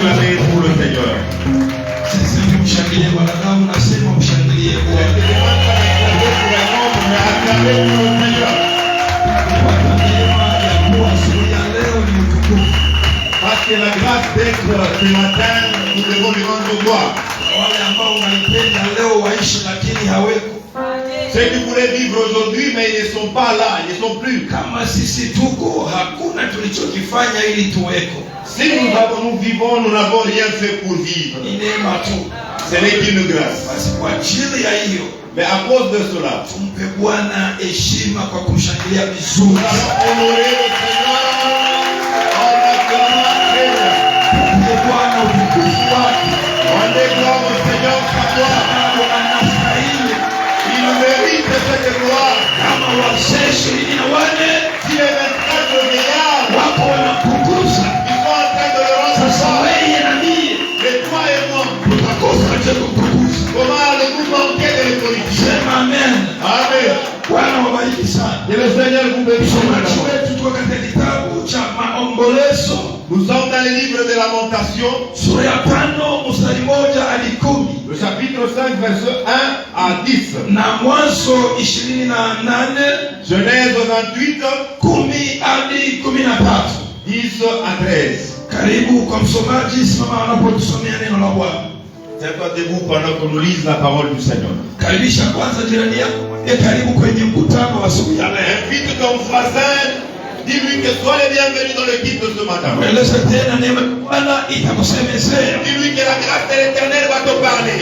acclamer pour le Seigneur. Parce que la grâce d'être ce matin, nous devons lui rendre gloire. Ceux qui voulaient vivre aujourd'hui, mais ils ne sont pas là, ils ne sont plus. Si nous vivons, nous n'avons rien fait pour vivre. Ce n'est qu'une grâce. Mais à cause de cela, nous allons honorer le Seigneur en acclamant on déclare au Seigneur sa gloire. Il mérite cette gloire. Si les 24 vieillards ils sont en train de le rendre gloire, et toi et moi, comment allons-nous manquer de l'autorité? Amen. Que le Seigneur vous bénisse. Nous sommes dans le livre de Lamentation, le chapitre 5, verset 1 à 10. Genèse 28, 10 à 13. Tiens-toi debout pendant qu'on nous lise la parole du Seigneur. Invite ton voisin, dis-lui que sois le bienvenu dans l'équipe de ce matin. Dis-lui que la grâce de l'Éternel va te parler.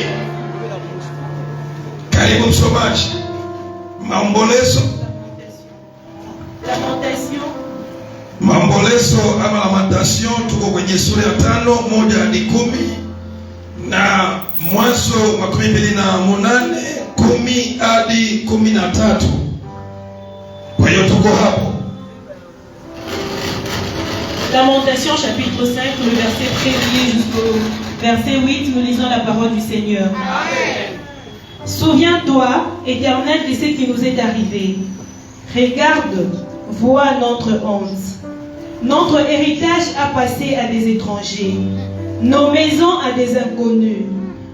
Lamentation tuko kwenye sura ya 5 moja hadi 10 na Mwanzo 28 10 hadi 13. Kwa hiyo tuko hapo. Lamentation chapitre 5, le verset 13 jusqu'au verset 8, nous lisons la parole du Seigneur. Amen. Souviens-toi, Éternel, de ce qui nous est arrivé. Regarde, vois notre honte. Notre héritage a passé à des étrangers, nos maisons à des inconnus.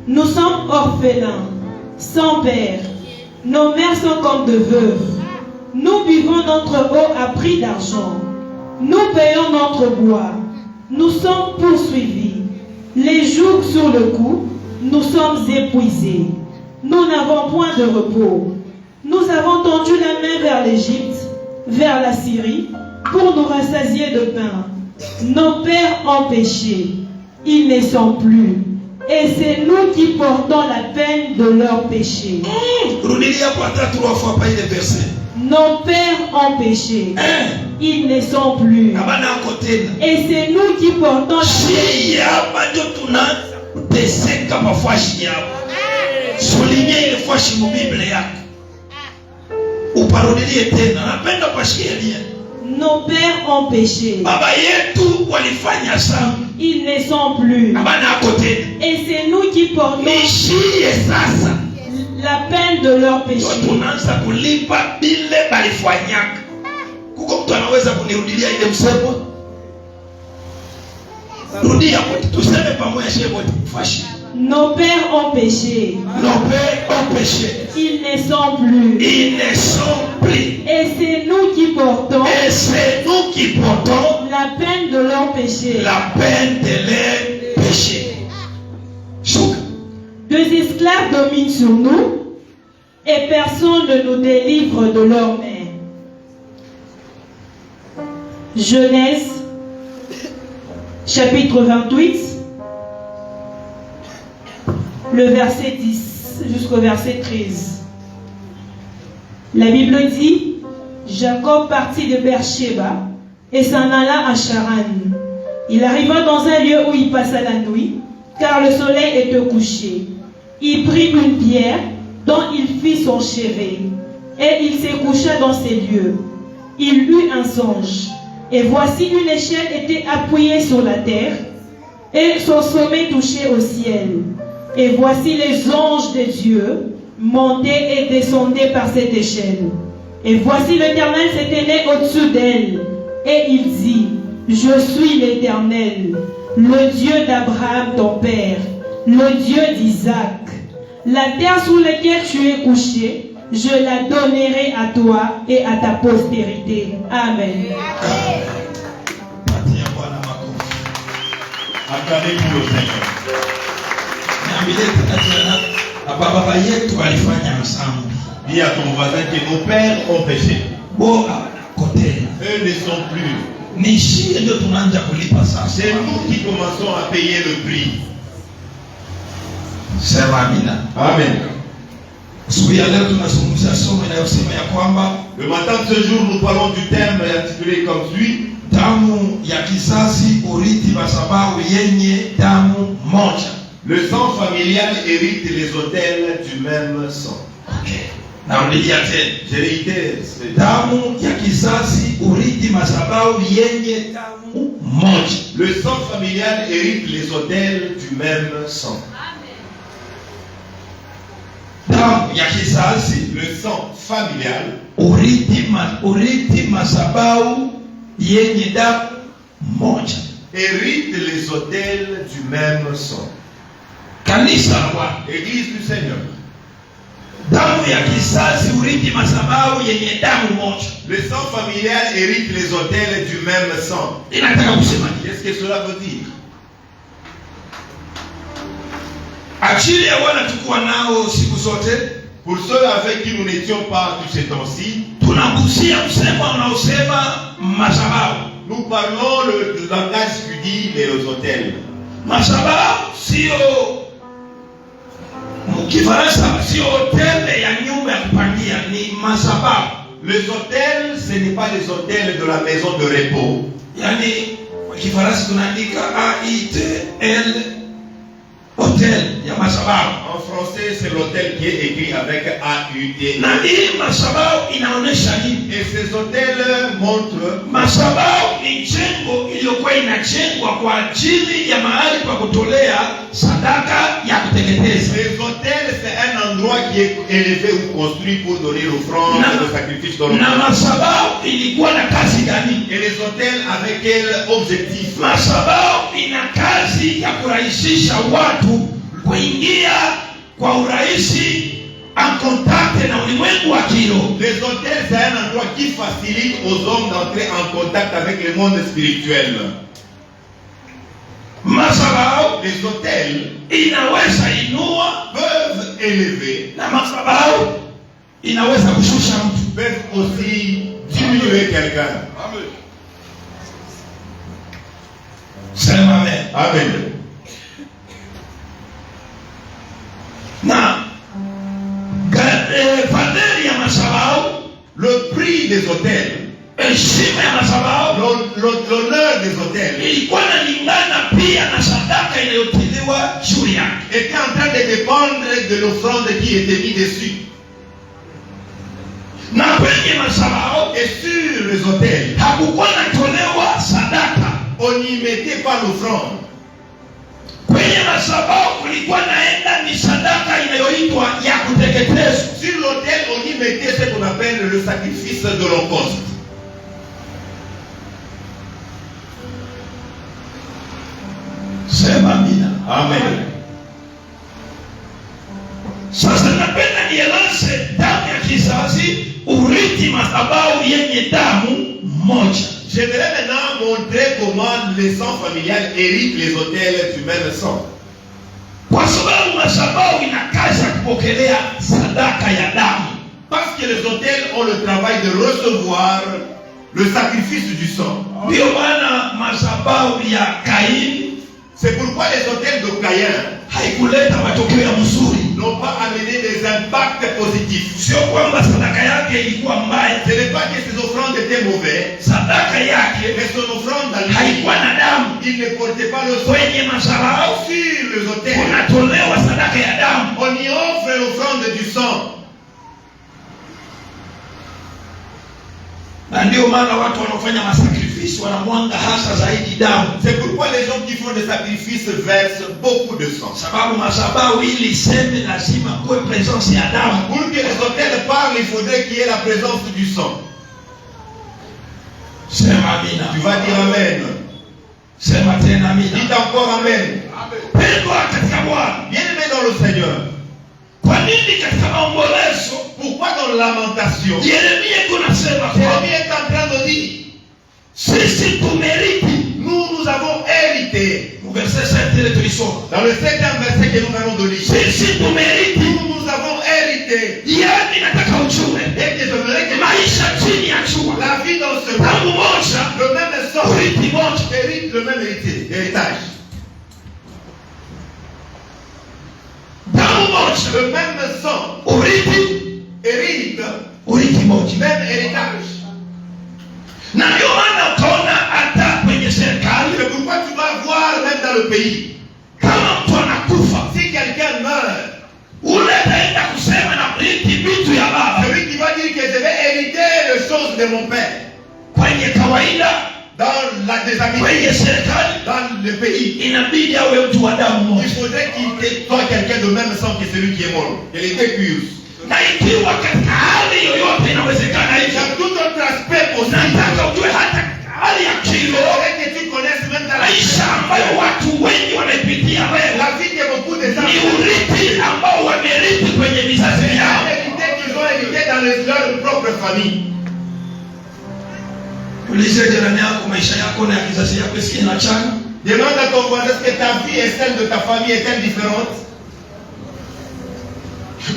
Nous sommes orphelins, sans père. Nos mères sont comme de veuves. Nous buvons notre eau à prix d'argent. Nous payons notre bois. Nous sommes poursuivis. Les jours sur le cou, nous sommes épuisés. Nous n'avons point de repos. Nous avons tendu la main vers l'Égypte, vers la Syrie, pour nous rassasier de pain. Nos pères ont péché. Ils ne sont plus. Et c'est nous qui portons la peine de leur péché. Nos pères ont péché. Ils ne sont plus. Et c'est nous qui portons la peine. Nos pères ont péché. Ils ne sont plus. Et c'est nous qui portons la peine de leur péché. Nos pères ont péché. Ils ne sont plus. Et c'est nous qui portons la peine de leur péché. Deux esclaves dominent sur nous et personne ne nous délivre de leurs mains. Genèse, chapitre 28, le verset 10 jusqu'au verset 13. La Bible dit, Jacob partit de Beersheba et s'en alla à Charan. Il arriva dans un lieu où il passa la nuit, car le soleil était couché. Il prit une pierre dont il fit son chevet, et il se coucha dans ces lieux. Il eut un songe, et voici une échelle était appuyée sur la terre, et son sommet touchait au ciel. Et voici les anges de Dieu montaient et descendaient par cette échelle. Et voici l'Éternel s'était né au-dessus d'elle. Et il dit, je suis l'Éternel, le Dieu d'Abraham ton père, le Dieu d'Isaac. La terre sur laquelle tu es couché, je la donnerai à toi et à ta postérité. Amen. Acclamez pour le Seigneur. Dis à ton voisin que nos pères ont péché. Eux ne sont plus. C'est nous qui commençons à payer le prix. Amen. Le matin de ce jour, nous parlons du thème intitulé comme suit. Le sang familial hérite les autels du même sang. Je réitère. Le sang familial hérite les autels du même sang. Le sang familial hérite les autels du même sang. Église du Seigneur. Le sang familial hérite les autels du même sang. Qu'est-ce que cela veut dire? Pour ceux avec qui nous n'étions pas tous ces temps-ci, nous parlons le langage pudique et les autels. Les autels, ce n'est pas les autels de la maison de repos. En français, c'est l'autel qui est écrit avec A-U-T. Et ces autels montrent les autels, c'est un endroit qui est élevé ou construit pour donner l'offrande, le sacrifice dans le Et les autels avec quel objectif? Les hôtels, c'est un endroit qui facilite aux hommes d'entrer en contact avec le monde spirituel. Les hôtels peuvent élever, peuvent aussi diminuer quelqu'un. Amen. Amen. Le prix des hôtels, l'honneur des hôtels était en train de dépendre de l'offrande qui était mise dessus. Et sur les hôtels, on n'y mettait pas l'offrande. Sur l'autel, on y mettait ce qu'on appelle le sacrifice de l'Holocauste. Amen. Sasa napenda nieleze damu ya kizazi urithi madhabahu yenye damu moja. J'aimerais maintenant montrer comment le sang familial hérite les autels du même sang. Kwa sababu madhabahu ina kazi ya kupokelea sadaka ya damu. Parce que les autels ont le travail de recevoir le sacrifice du sang. Ndio maana madhabahu ya Kaini, c'est pourquoi les autels de Caïn haikuleta matokeo ya mzuri, n'ont pas amené des impacts positifs. Sio kwamba sadaka yake ilikuwa mbaya. Ce n'est pas que ses offrandes étaient mauvaises. Sadaka yake, mais son offrande haikuwa na damu. Il ne portait pas le sang. Kwenye madhabahu sur les autels, unatolewa sadaka ya damu. On y offre l'offrande du sang. Na ndio maana watu wanaofanya masakrifisi wanamwanga hasa zaidi damu. C'est pourquoi les gens qui font des sacrifices versent beaucoup de sang. Sababu madhabahu ili seme lazima kuwe presence ya damu. Pour que les autels parlent, il faudrait qu'il y ait la présence du sang. Sema amina. Tu vas dire amen. Sema tena amina. Dites encore amen. Pendwa katika Bwana. Bien-aimé dans le Seigneur. Kwa nini katika maombolezo? Pourquoi dans la lamentation? Yeremia kunasema Jérémie est en train de dire, sisi tumerithi. nous avons hérité. Verset 7 ile tulisoma. Dans le 7e verset que nous venons de lire. Sisi tumerithi. Nous avons hérité. Yaani nataka ujue. Et que je voudrais que Maisha chini ya jua. la vie dans ce Damu monde, moja. le même sort, Urithi moja. hérite le même héritage. Damu moja. Le même sang Urithi. hérite Urithi moja. même héritage. Na ndio maana utaona hata kwenye serikali. C'est pourquoi tu vas voir même dans le pays. Kama mtu anakufa. Si quelqu'un meurt, Ule ataenda kusema na urithi vitu ya baba. celui qui va dire que je vais hériter les choses de mon père. Kwenye kawaida. Dans la désamitié, Kwenye serikali. dans le pays, Inabidi awe mtu wa damu il moja. faudrait qu'il soit quelqu'un de même sang que celui qui est mort. Il était pieux. Na ikiwa katika hali yoyote inawezekana hivyo. Dans tout autre aspect possible, Nataka ujue hata hali ya il kilo. faudrait que tu connaisses même dans la Maisha ambayo watu wengi wanaipitia leo. la vie que beaucoup de gens Ni urithi ambao wamerithi kwenye vizazi vyao. hérité qu'ils ont hérité dans leur propre famille. Ulize jirani yako maisha yako na ya kizazi yako si inachana. Demande à ton voisin, est-ce que ta vie et celle de ta famille est-elle différente?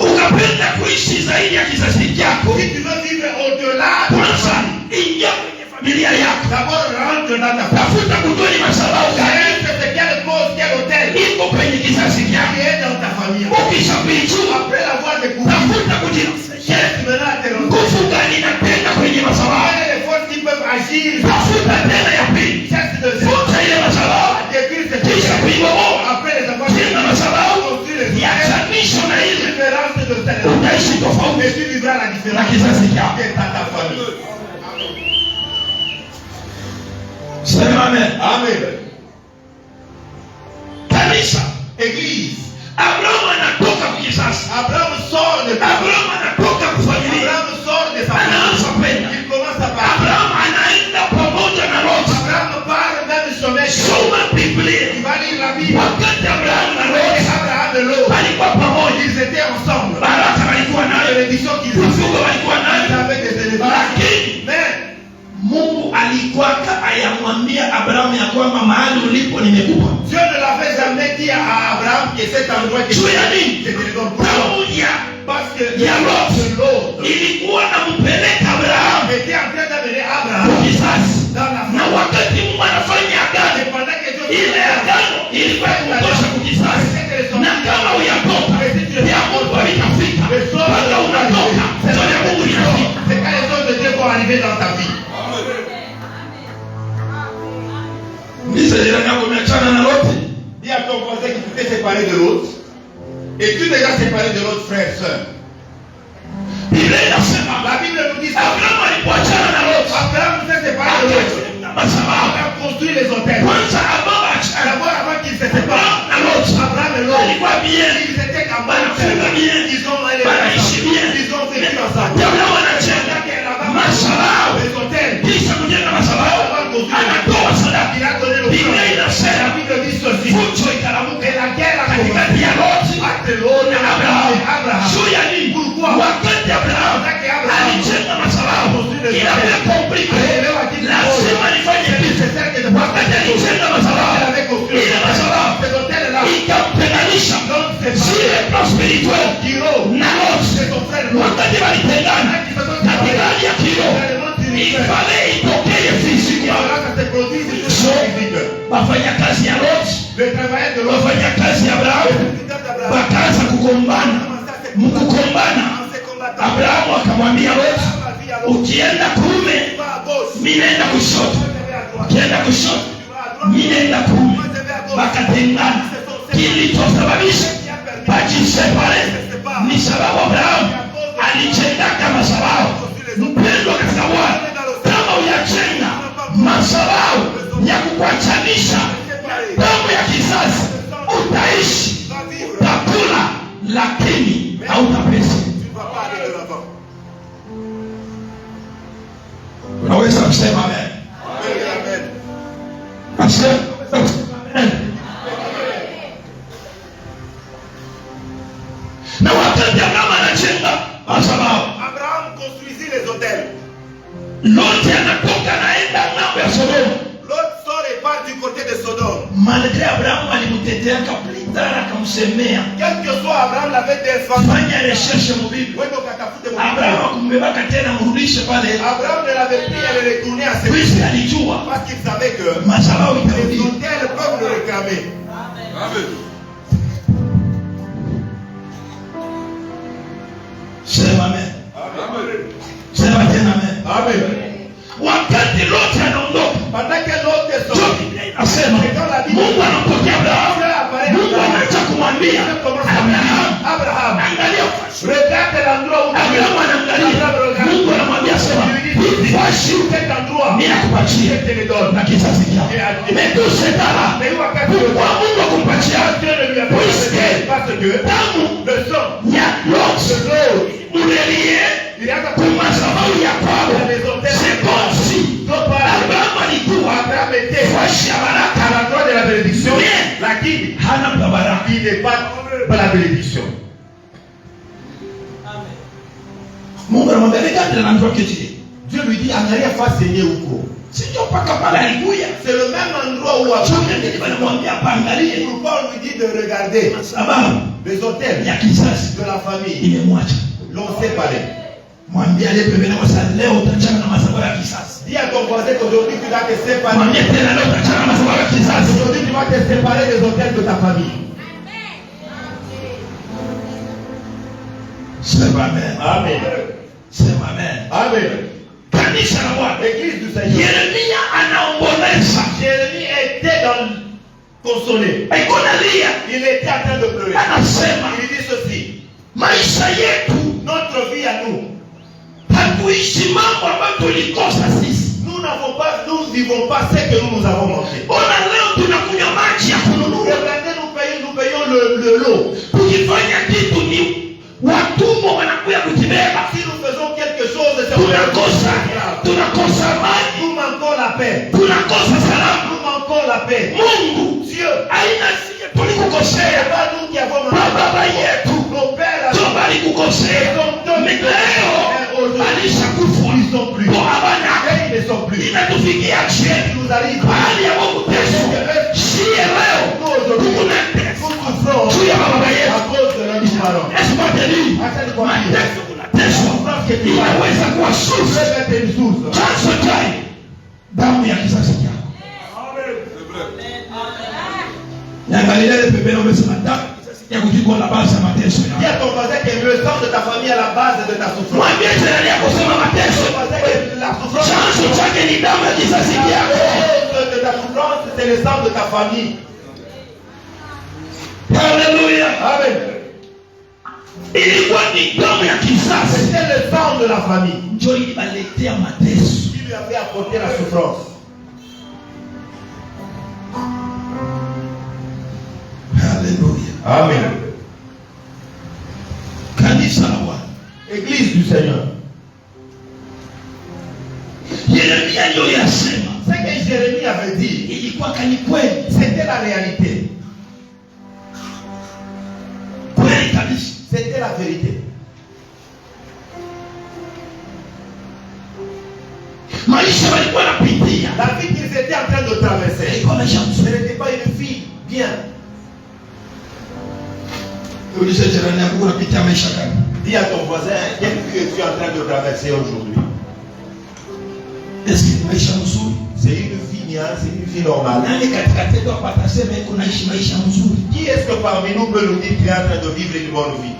Ukapenda kuishi zaidi ya kizazi chako. Si tu veux vivre au-delà de ta Kwanza famille, ingia kwenye familia yako. d'abord rentre dans ta famille. Tafuta kujua ni madhabahu gani C'est quelle cause, quel hôtel iko kwenye kizazi qui chako. est dans ta famille. Ukisha kuijua, Après l'avoir découvert, tafuta kujinasaidia. tu verras tes Nguvu gani inatenda kwenye madhabahu. Quelles sont les forces qui peuvent agir? Tafuta tena ya pili. Cherche de Futa ile madhabahu. détruire ces Kisha choses. kuibomoa. Après les avoir Tena madhabahu construit les ya hôtels, chanisho na ile. différence de celle Utaishi tofauti et tu vivras la na différence kizazi chako. qui est dans ta famille. Sema amen. Amen. Kanisa. Église. Abrahamu anatoka kwa kizazi. Abraham sort de ta Abrahamu anatoka kwa familia. Abraham sort de sa famille. Anaanza kwenda. Il commence à partir. Abrahamu anaenda pamoja na Lot. Abraham part même chemin. Soma Biblia. Il va lire la Bible. Wakati Abrahamu na Avec Lot Abraham et Lot, walikuwa pamoja. ils étaient ensemble. Baraka walikuwa La nayo. bénédiction qu'ils Mifugo walikuwa nayo. avaient des éléments. Lakini Mais Mungu alikuwa ayamwambia Abrahamu ya kwamba mahali ulipo nimekupa. Dieu ne l'avait jamais dit à Abraham que cet endroit qui Juu ya nini? c'était le bon Damu ya parce que ya Lot l'autre ilikuwa nampeleka Abrahamu était en train d'amener Abraham kwa kizazi. dans la Na wakati Mungu anafanya agano, Et pendant que Dieu ile agano ilikuwa kutosha kwa kizazi. Na kama uyatoka, ya Mungu itafika. Mpaka unatoka, ndio ya Mungu inafika. c'est quand les choses de Dieu vont arriver dans ta vie. Ndizo jirani yako umeachana na Lot. Dis à ton voisin que tu t'es séparé de l'autre. Et tu déjà séparé de l'autre frère, soeur. Biblia inasema La Bible nous dit ça. Abrahamu alipoachana na Lot, Abraham s'est séparé de l'autre. akajenga madhabahu. Il a construit les hôtels. Kwanza Abrahamu achana D'abord, avant qu'ils se séparent, na Lot. Abraham et l'autre, Alikuwa bien. ils étaient quand Wanafunga bien. Ils ont allé Wanaishi bien. Ils ont vécu ensemble. Abrahamu anajenga madhabahu. Les hôtels. Kisha kujenga madhabahu, anatoa sadaka. Il a donné le Biblia La inasema Bible dit ceci. fujo ikaramuka Et la guerre a katikati commencé. ya Loti Entre l'autre na Abrahamu. Abraham. Juu ya nini? Pourquoi? Wakati Abrahamu alijenga madhabahu, inakuwa complicated. Lazima nifanye kitu. Wakati alijenga madhabahu, ile madhabahu ikamtenganisha zile spiritual na Loti. Wakati walitengana katika hali ya kiroho, ifale itokee physical. Wafanya kazi ya Loti, wafanya kazi ya Abrahamu wakaanza kugombana. Mkugombana, Abrahamu akamwambia Loti, ukienda kuume, mimi naenda kushoto. Ukienda kushoto, mimi naenda kuume. Wakatengana. Kilichosababisha wajisepare ni sababu Abrahamu alijenga madhabahu. Mpendwa katika Bwana, kama uyajenga madhabahu ya kukuachanisha damu ya kizazi, utaishi, utakula, lakini hautapesa. Unaweza kusema amen? Asema malgré Abrahamu alimtetea kapitara akamsemea. Quel que soit Abraham l'avait défendu. Fanya recherche mu Biblia. Abrahamu akumbebaka tena mrudishe pale. Abraham ne l'avait pris et le retourner à ses Puisque alijua parce qu'il savait que mazao les itarudi. hôtels peuvent le réclamer. Amen. Sema amen. Amen. Sema tena amen. Amen. Wakati Lot anaondoka, Pendant que l'autre est sorti, asema Mungu anampokea Abrahamu. Mungu anaacha kumwambia Abrahamu, Abraham, angalia. regarde l'endroit où Abrahamu anaangalia. Mungu anamwambia sema, "Washi cet endroit, mimi nakupatia je te le donne." na kizazi chako." Medo setara. Mais où a-t-il Pourquoi Mungu akumpatia? Dieu ne lui a pas donné parce que Damu le sang, ya Lot le l'eau, ulelie il y a qu'à kumazabau ya kwao. C'est comme si Abrahamu alikuwa Abraham était washi ya baraka. à l'endroit de la bénédiction, Mais lakini hana baraka. il n'est pas la bénédiction. Mungu anamwambia regarde na ndoa kiti. Dieu lui dit, angalia face yenye huko. Sio paka pale alikuya. C'est le même endroit où Abraham Anamwambia pangalie. pourquoi on lui dit de regarder Sababu les hôtels ya kizazi de la famille imemwacha. l'ont séparé. Mwambie ale pembeni kwa sababu leo utachana na mazao ya kisasi. Dis à ton voisin qu'aujourd'hui tu vas te séparer. Mwambie tena leo utachana na mazao ya kisasi. Aujourd'hui tu vas te séparer des hôtels de ta famille. Sema amen. Amen. Sema amen. Amen. Kanisa la Bwana. L'église du Seigneur. Yeremia anaomboleza. Jérémie était dans consolé. Aikonalia. Il était en train de pleurer. Anasema Il dit ceci. maisha yetu Notre vie à nous. hatuishi mambo ambayo tulikosa sisi. Nous vivons pas ce que nous avons manqué. Ona leo tunakunywa maji ya kununua. Regardez, nous payons le lot. Tukifanya kitu ni watumwa wanakuja kutibeba. Si nous faisons quelque chose, c'est tunakosa amani, nous manquons la paix. tunakosa salama. Nous manquons la paix. Mungu Dieu, aina sisi c'est tulikukosea. pas nous qui avons Baba yetu nos pères. ndio walikukosea. Leo alishakufa. Ils sont plus. Kwa habana Ils ne sont plus. inatufikia chini. Ils nous arrivent. Hali ya kuteswa. Sie leo Nous souffrons juu ya baba yetu. à cause de notre parents. Esipateli mateso kunateswa inaweza kuwa source, Une source. chanzo chake damu ya kizazi chako. Niangalia ile pembeni umesema damu ya kujikwa na basi ya mateso Dis yako. à ton voisin que le sang de ta famille à la base de ta souffrance. Mwambie tena ya kusema mateso Ton voisin que la souffrance chanzo chake ni damu ya kizazi chako. de ta souffrance, c'est le sang de ta famille. Haleluya. Amen. Ilikuwa ni damu ya kizazi C'était le sang de la famille ndio ilibaletea mateso. qui lui avait apporté la souffrance. Haleluya. Amen. Kanisa la Bwana. Église du Seigneur. Yeremia ndio yasema. Ce que Jérémie avait dit, Ilikuwa kani kweli. c'était la réalité. Kweli kabisa. C'était la vérité. Maisha walikuwa napitia. La vie qu'ils étaient en train de traverser, Ilikuwa maisha ce mzuri. n'était pas une vie bien. Ulize jirani yako unapitia maisha gani? Dis à ton voisin, quelle vie es-tu en train de traverser aujourd'hui? Est-ce que maisha mzuri? C'est une vie bien, c'est une vie normale. Nani katika tendo apatasema iko naishi maisha mzuri? Qui est-ce que parmi nous peut nous dire qu'il est en train de vivre une bonne vie?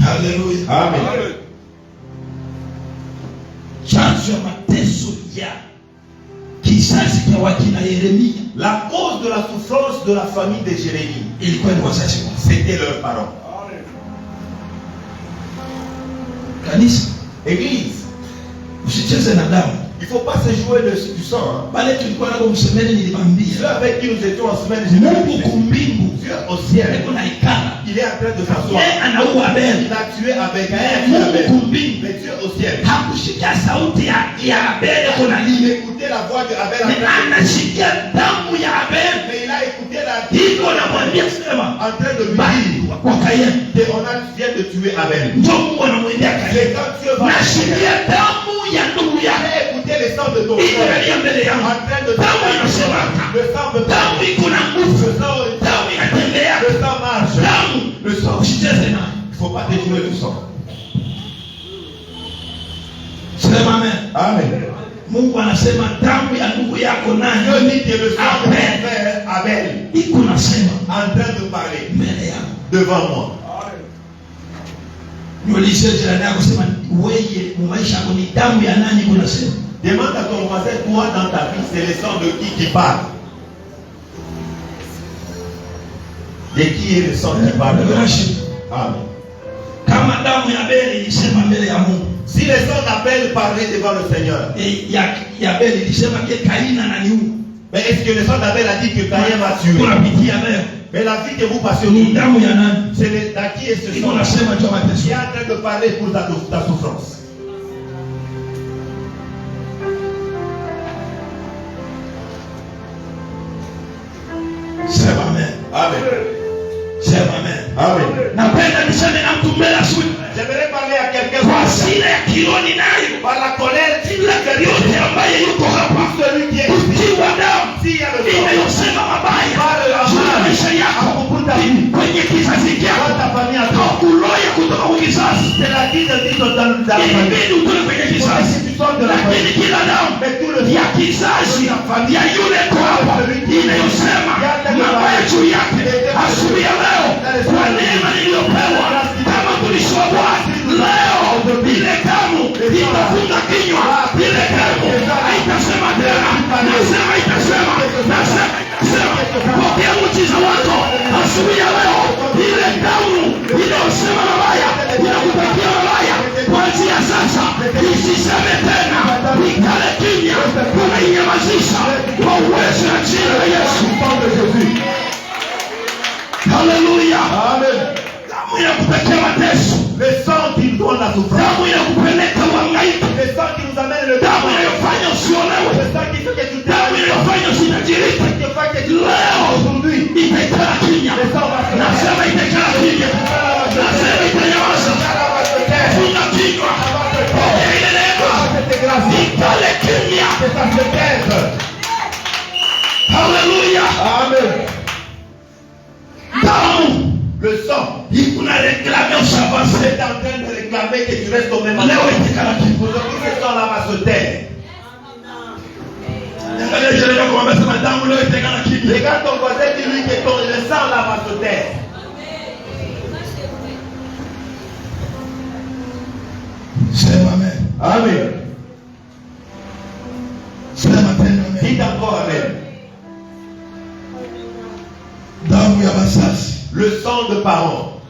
Haleluya. Amen. Chanzo ya mateso ya kizazi cha wakina Yeremia La cause de la souffrance de la famille de Jérémie, ilikuwa ni wazazi wao. c'était leurs parents. Kanisa, Église, usicheze na damu. il ne faut pas se jouer du sang. Bale tulikuwa nako msemeni Ceux nilimwambia. avec qui nous étions en semaine, Mungu kumbingu Dieu au ciel, yuko na ikala. il est en train de s'asseoir. Yeye anaua Abel. Il a tué avec un Mungu Abel. kumbingu Mais Dieu au ciel, hakusikia sauti ya Abel kuna il lile. écoutait la voix de Abel en Ni train de... anasikia damu ya Abel. Mais il a écouté la Iko namwambia sema en train de lui bali dire kwa Kaini. que on vient de tuer Abel. Ndio Mungu anamwendea Kaini. C'est quand Dieu va Nasikia damu ya ndugu il yake. a écouté le sang de ton ton iko frère nalia mbele yangu. en train de Damu inasemaka, le sang me damu parle. iko na nguvu, Le sang, damu inatembea, le sang marche. damu Le sang. usicheze nayo. Il ne faut pas déjouer du sang. Sema amen. Amen. Mungu anasema damu ya ndugu yako Dieu nani dit que le sang de mon frère Abel iko nasema en train de parler mbele yako. devant moi. Niulize jirani yako, sema wewe maisha yako ni damu ya nani kunasema? Demande à ton voisin, toi dans ta vie, c'est le sang de qui parle? De qui est le sang qui parle? Amen. Kama damu ya Abeli ilisema mbele ya Mungu. Si le sang d'Abel parlait devant le Seigneur, Ya Abeli ilisema ke Kaini ananiua. mais est-ce que le sang d'Abel a dit que Caïn m'a tué? Tunapitia leo. Mais la vie que vous passez Ni aujourd'hui, damu ya nani? c'est à qui est ce Iko sang nasema tu mateso. qui est en train de parler pour ta souffrance? Sema amen. Amen. Sema amen. Amen. Napenda niseme na mtu mbele asubuhi. J'aimerais parler à quelqu'un Kwa hasira ya kiloni nayo. par la colère Kila yote ambaye yuko hapa. celui qui est Ukiwa damu s'il y a le sang inayosema mabaya. parle la Juu ya maisha yako. pour ta vie, Kwenye kizazi dans chako. ta famille à toi. Kuloya kutoka kwa kizazi. C'est la qui te dit dans la famille. Ilibidi utoke kwenye kizazi. Lakini kila damu ya kizazi ya yule kwapa inayosema mabaya juu yake asubuhi ya leo, kwa neema niliyopewa kama mtumishi wa Bwana, leo ile damu itafunga kinywa, ile damu haitasema tena. Nasema itasema, nasema itasema. Pokea muujiza wako asubuhi ya leo. Ile damu inayosema mabaya inakutakia mabaya, kuanzia sasa isiseme tena, ikale kimya, tunainyamazisha kwa uwezo wa jina la Yesu. Haleluya. Amen. Damu inakupatia mateso, Le sang qui nous donne la souffrance. damu inakupeleka uhangaike, Le sang qui nous amène le damu inayofanya usiolewe, Le sang qui fait que tu damu inayofanya usitajirike. qui fait que tu Leo aujourd'hui. itaikala kimya, nasema itaikala kimya, nasema itanyamaza. Funga kinywa, pokea ile neema, ikale kimya. Haleluya. Amen. Damu Le sang ikuna reklame usavance. est en train de réclamer que tu restes au même endroit. Leo itakala kimya. Aujourd'hui, ce sang-là va se taire. Angalia jirani yako, mwambie sema damu leo itakala kimya. Regarde ton voisin, dis-lui que le sang-là va se taire. Sema amen. Amen. Sema tena amen. Dites encore Amen. Damu ya wazazi Le sang de parents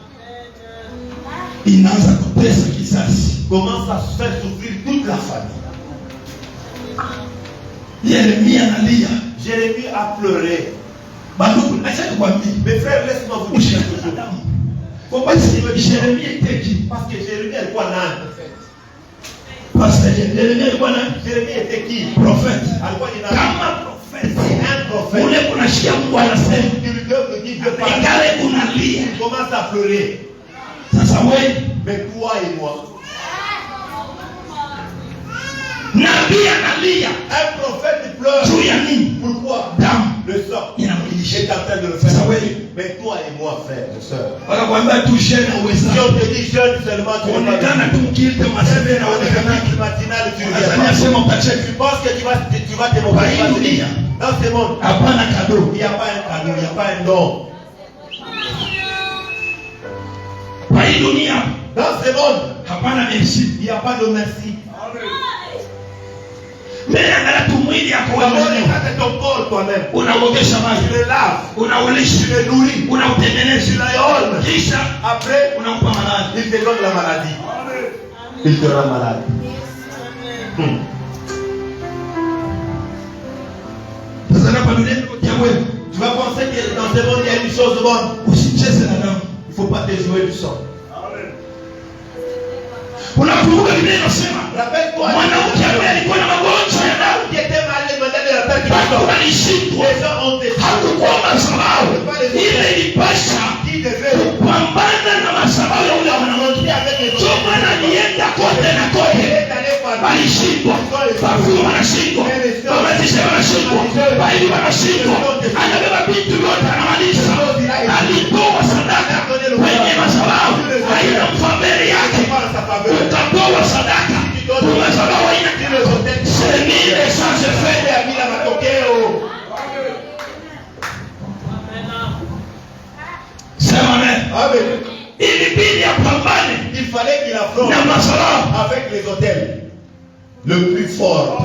inaanza kutesa kizazi. commence à faire souffrir toute la famille. Yeremia analia. Jérémie a pleuré. Bandugu, acha nikwambie. Mes frères, laisse-moi vous dire quelque chose. Faut pas Basi dire Yeremia iteki. parce que Jérémie alikuwa nani? Pastor Yeremia alikuwa nani? Jérémie était qui? Prophète. Alikuwa ni nani? Kama prophète. Un prophète. Ule kunashikia Mungu anasema. Dieu parle. Ingale unalia. Il commence à pleurer. Sasa wewe Mais toi et moi, nabii analia un prophète pleure. juu ya nini? Pourquoi? Damu Le sang inamwilisha. est en train de le Sasa faire. wewe Mais toi et moi, frère et soeur, wakakwambia tu jeune si uweza. on te dit jeune seulement, tu Onekana tu mkilte masebe na onekana. matinal, tu ne Tanzania viens sema pas. utacheka. Tu penses que tu vas te Kwa hii dunia dans ce monde. hapana kado. Il n'y a pas un cadeau, il n'y a pas un don. Kwa hii dunia Dans ce monde, hapana merci. il n'y a pas de merci. Mbele angalia tu mwili yako wewe D'abord, mwenyewe. regarde ton corps toi-même. Unaogesha Tu maji, le laves, tu unaulisha, le nourris, unautengeneza, tu l'aïonnes. kisha Après, unampa maradhi. il te donne la maladie. Il te rend malade. Sasa hapa dunia ya wewe Tu vas penser que dans ce monde, il y a une chose bonne. usicheze na damu. Il ne faut pas te jouer du sang. Unakumbuka Biblia inasema Rappelle-toi, mwanamke ambaye alikuwa na magonjwa ya damu qui était malade, madame de la terre qui watu t'attend. walishindwa, Les gens ont été hakukuwa madhabahu ile ilipasha qui devaient kupambana na madhabahu ya ule mwanamke. monter avec les Ndio maana alienda kote na kote, est allé par walishindwa, wafumu wanashindwa, wametisi wanashindwa, waili wanashindwa. Anabeba vitu vyote anamaliza. Alitoa sadaka kwenye madhabahu, hainamfa mbele yake. Utatoa sadaka kwa madhabahu haina semile sans effet bila matokeo. Sema amen. Amen. Ilibidi apambane. Il fallait qu'il affronte na madhabahu avec les autels le plus fort.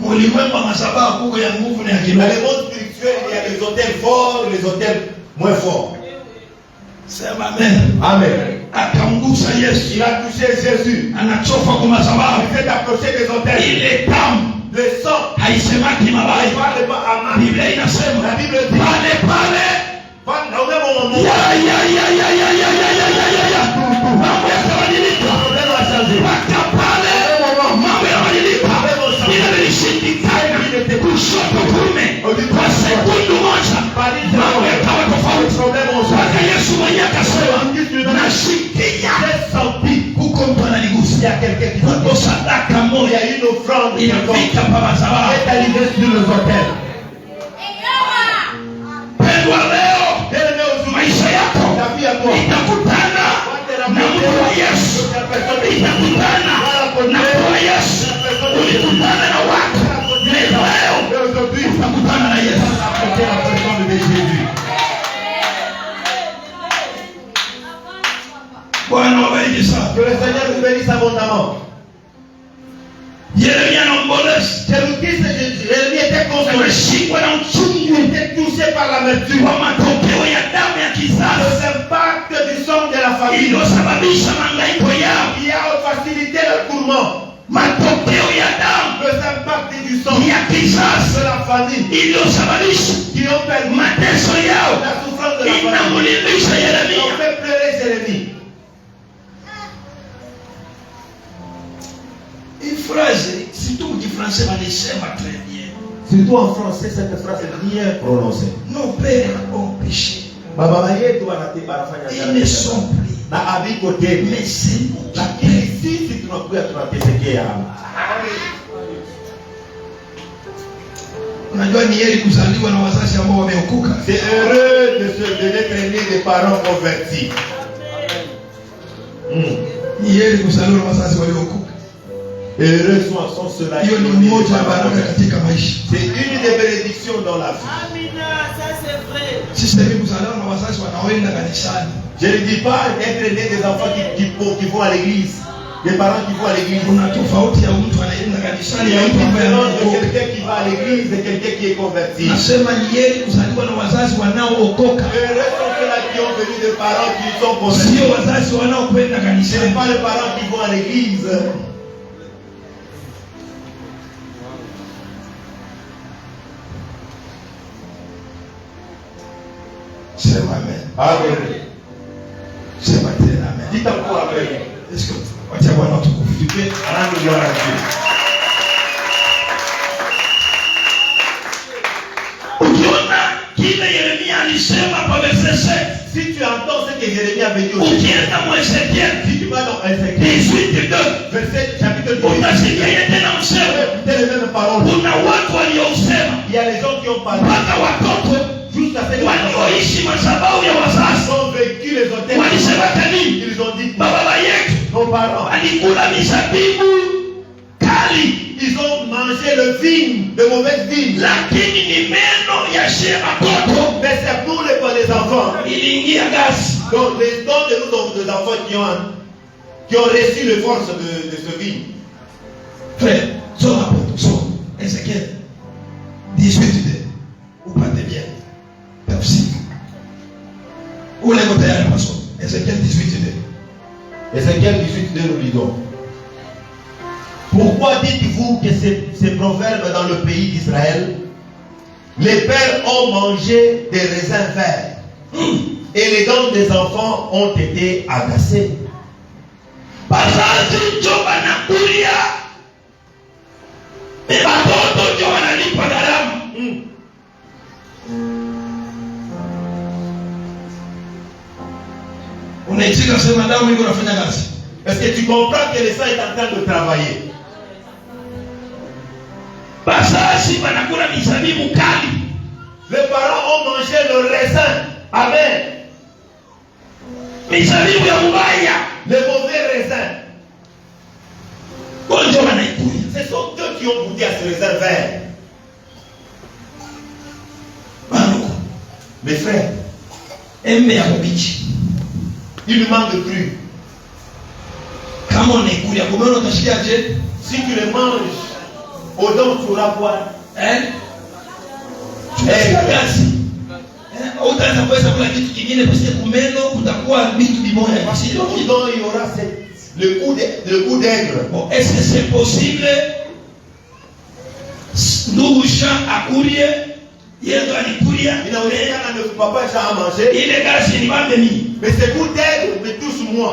Mulimwengu wa madhabahu kuko ya nguvu na ya Dans kiroho. le monde spirituel, il y a les autels forts, les autels moins forts. Sema amen. Amen. Akamgusa Yesu. Il a touché Jésus. Anachofa kwa madhabahu. Il s'est approché des autels. Ile damu Le sang. haisemaki Il mabaya. ne parle pas à main. Biblia inasema La Bible dit. pale pale Dans le même moment. mambo yakabadilika. Problème a changé. Mpaka pale mambo yanabadilika. Ile ilishindikana kushoto kume kwa sekundu moja, mambo yakawa tofauti. Mpaka Yesu mwenyewe akasema nashikia huko, mtu analigusa. Il y a quelqu'un qui Huko sadaka Il y moja a une offrande qui inafika pa madhabahu. est arrivée sur les autels. Pendwa leo Bien-aimé aujourd'hui, maisha yako ta vie à toi. itakutana na mtu wa Yesu, itakutana na mtu wa Yesu. Ulikutana na watu leo, Mais aujourd'hui, utakutana na Yesu. c'est la personne de Jésus. Bwana wabariki sana. Que le Seigneur nous bénisse abondamment. Yeremia anaomboleza, Jérémie était consolé. ameshikwa na uchungu Il était touché par l'amertume. wa matokeo ya damu ya kizazi Les impacts du sang de la famille iliyosababisha mahangaiko yao, qui a facilité le tourment. matokeo ya damu Les impacts du sang ya kizazi de la famille iliyosababisha qui ont permis mateso yao la souffrance de la famille. inamlilisha Ils Yeremia. ont fait pleurer Jérémie. Hii phrase surtout mkifransa walisema très bien. Surtout en français, cette phrase est bien prononcée. Nos pères ont péché, Baba yetu wanafanya ils ne sont plus, na abiko tena. mais c'est nous qui Lakini payons. sisi tunakuja tunatesekea hapa. Unajua ni heri kuzaliwa na wazazi ambao wameokoka. C'est heureux de d'être né des parents convertis. Ni heri kuzaliwa na wazazi waliookoka. Heureux sont ceux-là Hiyo ni ont né des mmoja wa parents baraka convertis. katika maisha. C'est une des bénédictions dans la vie. Amina, ça c'est vrai. Sisi hivi kuzaliwa na wazazi wanaoenda kanisani. Je ne dis pas être né des enfants qui vont à l'église, des parents qui vont à l'église. Kuna tofauti ya mtu anaenda Il kanisani y ya a une mtu ambaye différence de anaokoka. quelqu'un qui va à l'église et quelqu'un qui est converti. Nasema ni heri kuzaliwa na wazazi wanaookoka, Heureux sont ceux-là qui ont venu des parents qui sont convertis. sio wazazi wanaokwenda Ce kanisani. n'est pas les parents qui vont à l'église. Sema amen. Amen. Sema tena amen. Dites encore amen. Est-ce que wacha Bwana utukufu. Tu peux rendre gloire à Dieu. Ukiona kile Yeremia alisema kwa verset 7, Si tu entends ce que Jérémie avait dit au Seigneur, ukienda mu Ezekiel si tu vas dans Ézéchiel, 18:2, verset chapitre 2, utasikia yeye tena msemo. écoutez les mêmes paroles. Kuna watu waliousema Il y a les gens qui ont parlé mpaka watoto jusqu'à ce que les enfants walioishi madhabahu ya wazazi ont vécu les hôtels. walisemaka nini? Ils ont dit, Baba yetu nos parents, walikula mizabibu kali, ils ont mangé le vigne, de mauvaises vignes. lakini ni meno ya shema toto Mais c'est pour les enfants. iliingia gasi. Donc les dons de nous, des enfants qui ont reçu les forces de ce vigne. Frère, soma hapo, soma Ezekiel 18:2 upate bien tafsiri. Ule uko tayari pastor? Ezekiel 18:2. Ézéchiel 18, nous lisons. Pourquoi dites-vous que ces proverbes dans le pays d'Israël, les pères ont mangé des raisins verts et les dents des enfants ont été agacées? Bazazi ndio wanakulia, watoto ndio wanalipa gharama. Unaitika sema damu iko nafanya kazi. Est-ce que tu comprends que le sang est en train de travailler? Les parents ont mangé le raisin. Amen. Les mauvais raisins. Ce sont eux qui ont goûté à ce raisin vert. Mes frères, il lui manque de cru. Si tu le manges, au don tu auras quoi? Utaweza kuweza kula kitu kingine basi kumeno kutakuwa vitu vimoja. Au don il y aura le goût d'aigle. Bon, est-ce que c'est possible? Ndugu Jean akulie yeye alikulia Inaonekana ne papa Jean a mangé. Ile gasi ni mambe mimi. Mais ce goût d'aigle me touche moi.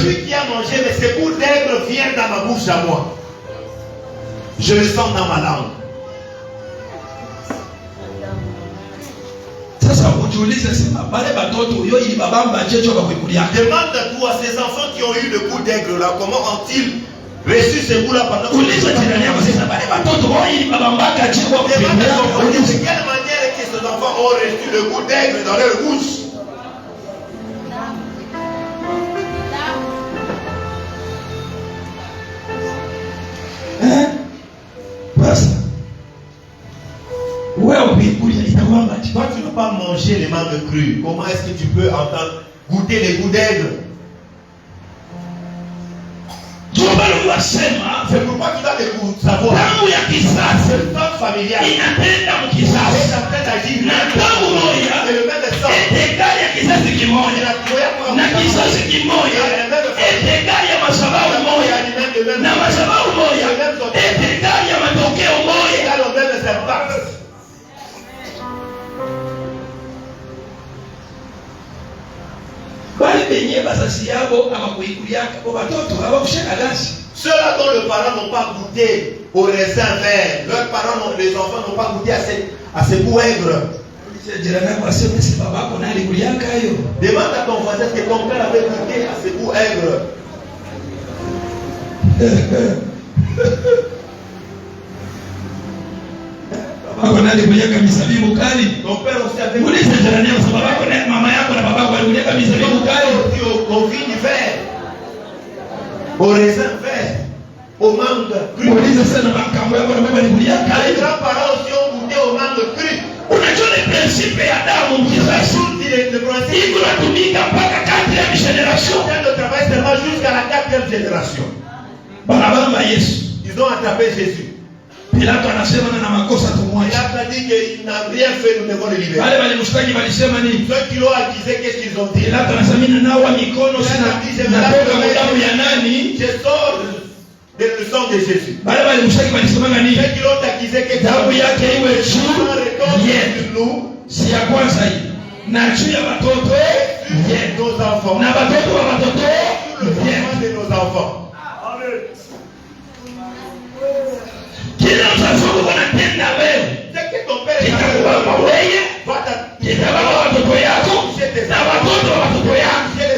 Celui qui a mangé, mais ce goût d'aigle vient dans ma bouche à moi. Je le sens dans ma langue. Demande-toi à ces enfants qui ont eu le goût d'aigle là, comment ont-ils reçu ce goût là pendant que de quelle manière que ces enfants ont reçu le goût d'aigle dans leur bouche? Toi, tu ne peux pas manger les mangues crues. Comment est-ce que tu peux entendre goûter les goûts d'aigle? C'est pourquoi tu dois le savoir. C'est le temps familial. Et ça peut agir. Et le même sang. Et la ceux-là dont les parents n'ont pas goûté au raisin vert, leurs parents, les enfants n'ont pas goûté à ces goûts aigres. Demande à ton voisin que ton père avait goûté à ces goûts aigres. Ton père aussi avait goûté au vigne vert, au raisin vert, au mangue cru. Les grands-parents aussi ont goûté au mangue cru. Le principe de travail seulement jusqu'à la 4e génération. Ils ont attrapé Jésus. Pilate a dit qu'il n'a rien fait, nous devons le libérer. Ceux qui l'ont accusé, qu'est-ce qu'ils ont dit? Je sors le sang de Jésus. Ceux qui l'ont accusé, qu'est-ce qu'ils ont dit? Nos enfants. Le sang de nos enfants. Les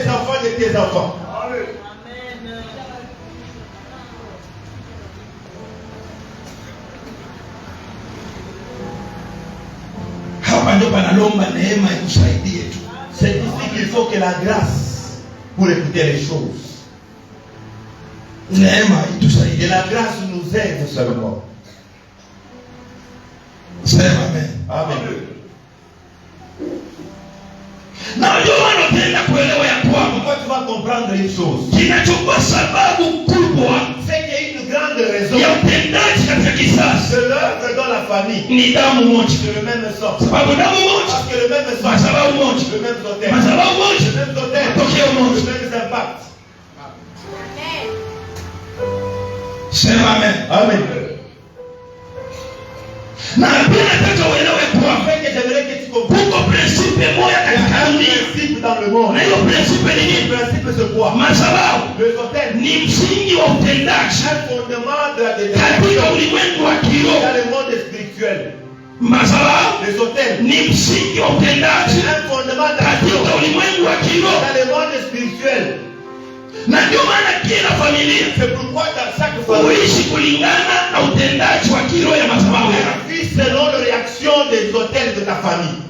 enfants de tes enfants. C'est ici qu'il faut que la grâce pour écouter les choses. Et la grâce nous aide seulement. Amen. Amen. Pourquoi tu vas comprendre une chose? C'est qu'il y a une grande raison de l'œuvre dans la famille. C'est le même sang. Parce que le même sang, le même autel, le même impact. Amen. Amen. Na pia nataka uelewe kwa j'aimerais que tu comprennes principe moja katika dunia. Principe dans le monde. Na hiyo principe ni nini? Principe c'est quoi? Madhabahu ni msingi wa utendaji un fondement de la katika ulimwengu wa kiroho. Dans le monde spirituel. spirituel. Madhabahu Les hôtels. ni msingi wa utendaji C'est un fondement katika ulimwengu wa kiroho. dans le monde spirituel. Na ndio maana kila familia C'est pourquoi dans chaque famille, huishi kulingana na utendaji wa kiroho ya madhabahu yako. tu vis selon la réaction des hôtels de ta famille.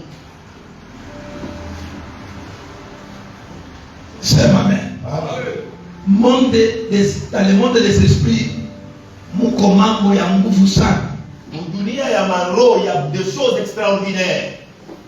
Sema amen. Dans le monde des esprits, muko mambo ya nguvu sana. Dunia ya maroho, il y a des choses extraordinaires.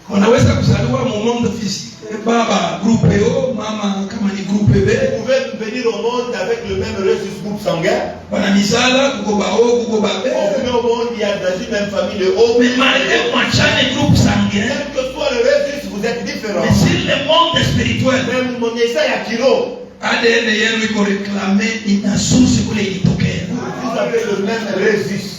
Unaweza kuzaliwa mu monde physique, baba groupe O, mama kama ni groupe B. Vous pouvez venir au monde avec le même registre groupe sanguin. Bana misala kuko ba O, kuko ba B. On venait au monde, il y a dans une même famille de O. Mais malgré mwachane groupe sanguin, Quel que soit le registre, vous êtes différents. mais sur le monde spirituel, Même mon essai à kilo, ADN yenu iko reklame inasusi kule ilitokea. vous avez le même registre.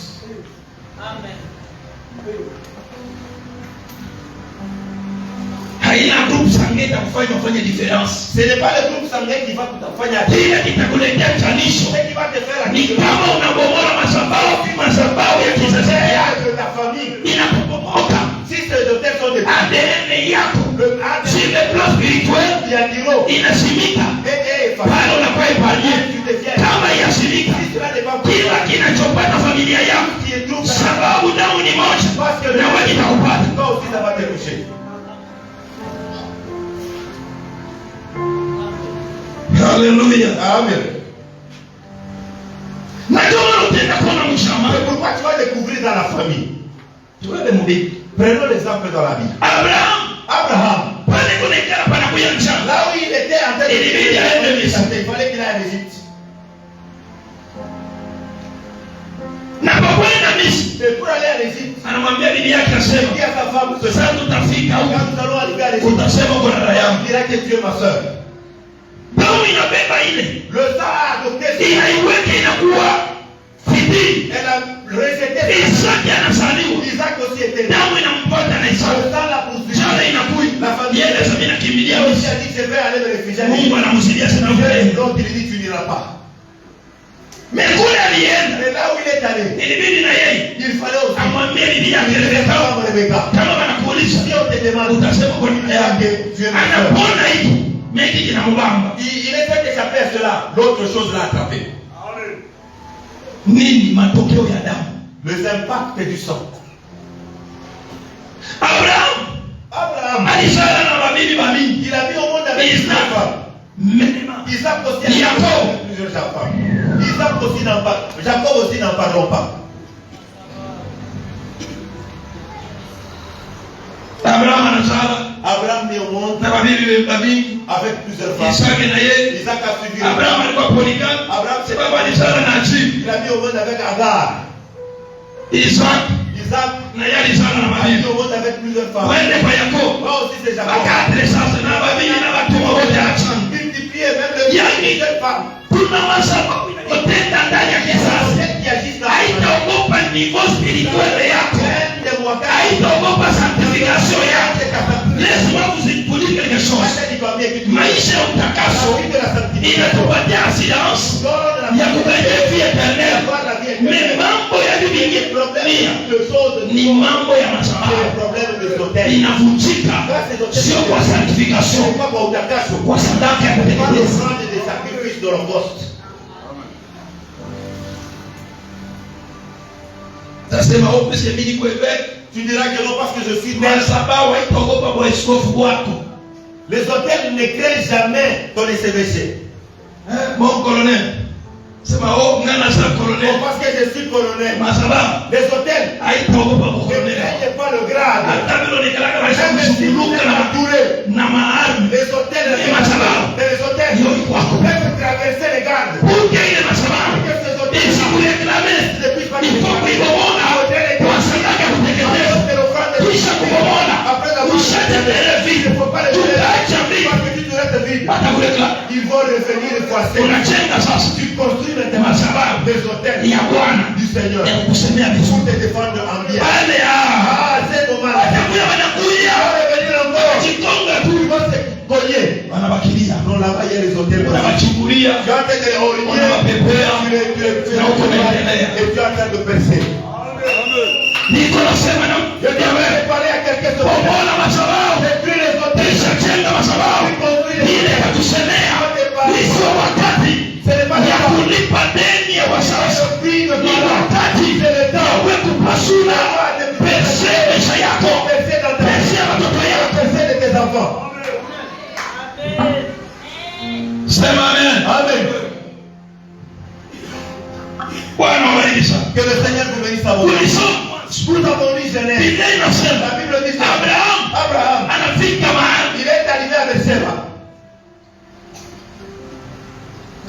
Haina groupe sanguin itakufanya ufanye difference. Ce n'est pas le groupe sanguin qui va te faire Kile kitakuletea chanisho. ce qui va te faire Ni kama unabomola madhabahu ya kizazi yako de ta famille. inapobomoka. Si ces hôtels sont des ADN yako le ADN, sur le plan spirituel il y a kilo. inasimika. Et Pale unakuwa ipanie. tu deviens. Kama yasimika, Si cela n'est pas kila kinachopata familia yako, qui est tout sababu damu ni moja, parce que na wewe kitakupata. toi aussi ça va te toucher. Haleluya. Amen. Na ndio maana utaenda kuona mshama. C'est pourquoi tu vas découvrir dans la famille. Tuende mbibi. Prenons l'exemple dans la Bible. Abraham, Pale kuna ikara panakuya mshama. là où il était en train de il fallait qu'il aille en Égypte. Na kwa kwenda Misri, C'est pour aller en Égypte. anamwambia bibi yake Il asema, dit à sa femme, sasa tutafika huko. quand nous allons arriver à l'Égypte, Utasema uko na dada il yangu. dira que tu es ma soeur. Damu inabeba ile. Le sang a adopté ça. Inaiweka inakuwa fidii. Elle a rejeté ça. Isaki anazaliwa. Isaac aussi était là. Damu inampata na Le Isaki. sang l'a poursuivi. Jana inakuja. La famille. Yeye sasa inakimbilia Il Misri. a dit, je vais aller me réfugier à Mungu l'Égypte. anamsaidia sana mbele. L'autre il dit, tu n'iras pas. Mais kule alienda. Mais là où il est allé, Ilibidi na yeye il fallait aussi. amwambie bibi yake Il Rebeka. fallait Rebecca. Kama wanakuuliza Si on te demande, utasema kwa nini yake. tu es ma soeur. Anapona hiki. Meki kinamubamba. Il est fait d'échapper à cela. L'autre chose l'a attrapé. Nini matokeo ya damu? Les impacts du sang. Abraham Abraham, alizala na mabibi mingi. il a mis au monde avec plusieurs femmes. Mema. Isaac aussi a Jacob. plusieurs femmes. Isaac aussi n'en parle. Jacob aussi n'en parlons pas. Abraham anazala Abraham mis au monde na mabibi mingi. avec plusieurs femmes. Isaki na yeye. Isaac a suivi. Abraham alikuwa polygame. Abraham c'est Sababu alizala na Ajibu. il a mis au monde avec Agar. Isaac Isaac na yeye alizala na a mis mabibi. au monde avec plusieurs femmes. Waende kwa Yakobo. Moi aussi c'est Jacob. Wakati sasa na mabibi na watumwa wote achana. Multiplier même le Yani, de femmes. kuna masababu inayotenda ndani ya kizazi. Celles qui agissent dans la Haitaogopa niveau spirituel yako. des mois. Haitaogopa sanctification yako. Lazima uzipulike quelque chose. Maisha ya utakaso inatupatia assurance ya kuganya vie éternelle. Mais mambo ya dunia ni mambo ya madhabahu. Inavunjika sio kwa sanctification, kwa sadaka ya kuteketeza. Tasema wewe usiamini kwa event. Tu diras que non parce que je suis Kwa sababu haitaogopa kwa askofu wako. Les hôtels ne créent jamais ton SBC. Mon colonel. Sema oh ngana sa colonel. Parce que je suis colonel. Masababu. Les hôtels Haitaogopa kwa ne colonel. craignent pas le grade. Hata vile unakalaka maisha Même si vous kuzunguka êtes entouré, na maarmu. les hôtels, Ni masababu. les hôtels Yoi kwako. peuvent traverser les gardes. Uke ile masababu. Que ces hôtels Isi kureklame. ne puissent pas Ipo kuibomona. Kwa sadaka ya kuteketeza. Kisha kubomola. Ushatetele vitu. Tutaacha vitu. Watakureklame. Ils vont revenir effacer. Unajenga sasa. Tu construis maintenant Masababu. des hôtels Ya Bwana. du Seigneur Ya kukusemea pour vizuri. te défendre en bien. Wale C'est normal. watakuja wanakuja. Ils vont revenir encore. Jikonga Ils tu. vont se cogner. Wanabakilia. Non, là-bas, il y a les hôtels. Wanawachungulia. Tu es en train de les origner. Wanawapepea. Tu les fais Na uko unaendelea. et tu es en train de percer. niko nasema na Je vais parler à quelqu'un ce matin. bomola madhabahu, Détruis les hôtels. kisha jenga madhabahu. Ile katusemea ni sio wakati ya kulipa deni ya wasasa, ni wakati ya wewe kupasula pesa maisha yako, pesa ya watoto yako. Sema amen. Amen. Bwana awabariki sana. Que le Seigneur vous bénisse à vous. Nous avons lu Genèse. Biblia inasema La Bible dit ça. Abraham anafika mahali Il est arrivé à Berseba.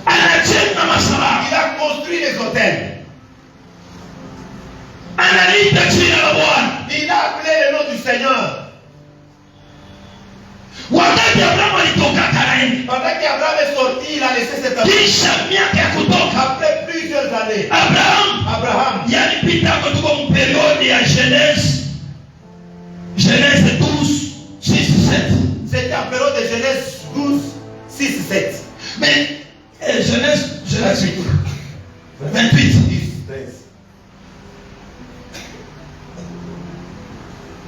anajenga madhabahu, Il a construit les hôtels. analiita jina la Bwana. Il a appelé le nom du Seigneur. Wakati Abrahamu alitoka Kanaani, Pendant qu'Abraham est sorti, il a laissé cette terre. kisha miaka ya kutoka Après plusieurs années, Abraham yalipitako tuko mperiodi ya Genèse 12, 6, 7. c'était en période de Genèse 12, 6, 7. Mais Genèse 28. 10, 13.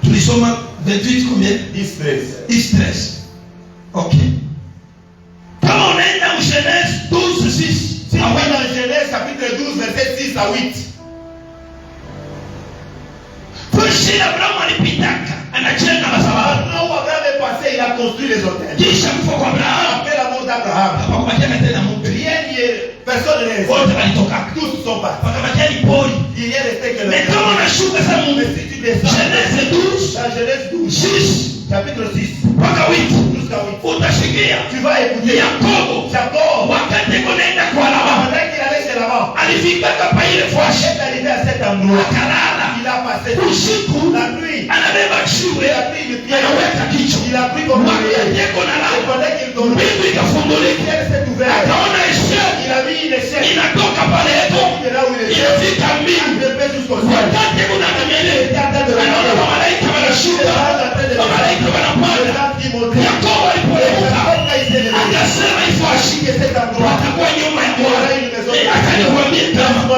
Tulisoma 28 combien? 10, 13. 13. Ok. Kama unaenda mu Genèse 12, 6. Si on va dans Genèse chapitre 12, verset 6 à 8. Tuishi Abrahamu alipitaka anajenga madhabahu. Là où Abraham est passé, il a construit les hôtels. Kisha kufa kwa Abrahamu Après la mort d'Abraham, hapakubakia tena mtu. rien n'y est, personne ne reste. Wote walitoka. Tous sont partis. Pakabakia ni pori. Il n'y est resté que le Mais kama unashuka sasa mu Mais si tu descends, Genèse 12, dans Genèse 12, 6 chapitre 6, mpaka 8 jusqu'à 8, utashikia tu vas écouter Yakobo Jacob. wakati kunaenda kwa Labani Pendant qu'il allait chez Laban, alifika pa ile il fwashi est arrivé à cet endroit. akalala Il a passé usiku, la nuit. anabeba Il jiwe a pris le pied. anaweka kichwa. Il a pris comme Wakati oreiller. yako Et nalala, pendant qu'il dormait, mbingu le ikafungulika, ciel s'est ouvert. akaona ishara Il a mis une échelle. inatoka pale yetu De là où il était. inafika Il mbingu. a levé jusqu'au ciel. Wakati kuna kamele anaona malaika wanashuka, malaika wanapanda. Yakobo alipoinuka akasema ifwashi watakuwa nyuma ya Bwana. Akaniambia kama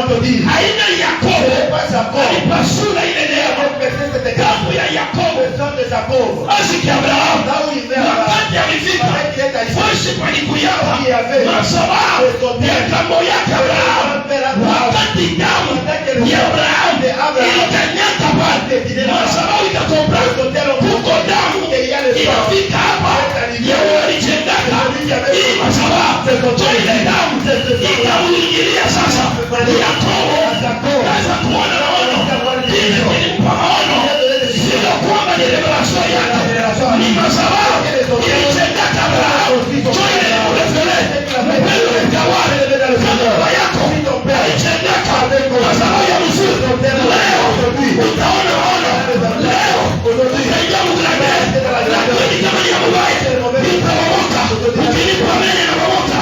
haina Yakobo alipasula ile leo damu ya Yakobo asiki Abrahamu. Wakati alifika fwashi palikuyawa madhabahu ya kambo yake Abrahamu. Wakati damu ya Abrahamu ilikanyaka pale, madhabahu ikatoka huko, damu inafika hapa ya walijengaka hii madhabahu. Ile damu ikamuingilia sasa Yakobo kaza kuona maono. Ile kilimpa maono, sio kwamba ni revelation yake, ni madhabahu ilijengaka Abrahamu. Ile kurefere mpendo utawale baba yako alijengaka madhabahu ya mzuri. Leo utaona maono, leo utaingia mkulage lakini kama ni ya mubaya itabomoka. Ukilipa mene na bomoka.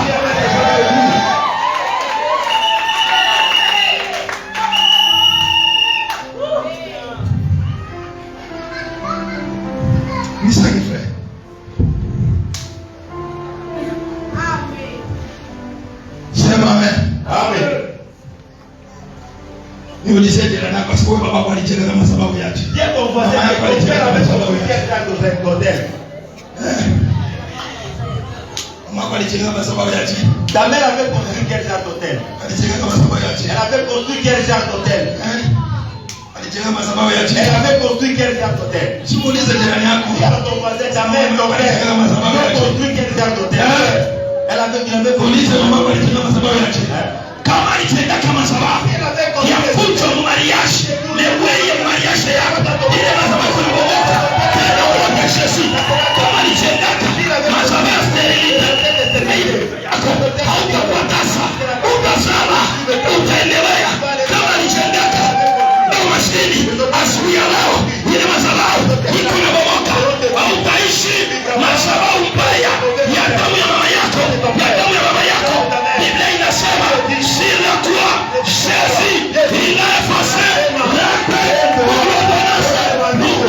Nisaki frère. Sema amen. Amen. Niulize jirani yako, kwa sababu baba alijenga kama sababu yake. Dis à ton voisin, ton père avait construit quel hôtel. Mama alijenga kama sababu yake. Ta mère avait construit quel genre d'hôtel. Alijenga kama sababu yake. Elle avait construit quel genre d'hôtel. Alijenga kama sababu yake. Elle avait construit quel genre d'hôtel. Simuulize jirani yako. Dis à ton voisin, ta mère, ton père, avait construit quel genre d'hôtel. Elle avait Ulize construit. mama alijenga kama sababu yake. Kama alijenga kama sababu ya kuja mariage, leweye mariage yako ile sababu kuna bomoka tena uone Yesu. Kama alijenga kama sababu ya sterility yako hautapatasa, utasala, utaendelea. Kama alijenga na maskini asubuhi ya leo ile madhabahu iko na bomoka, hautaishi madhabahu mbaya ya damu ya mama yako, ya damu ya baba yako. Biblia inasema sur la croix Jésus il a effacé la paix pour l'ordonnance. Nous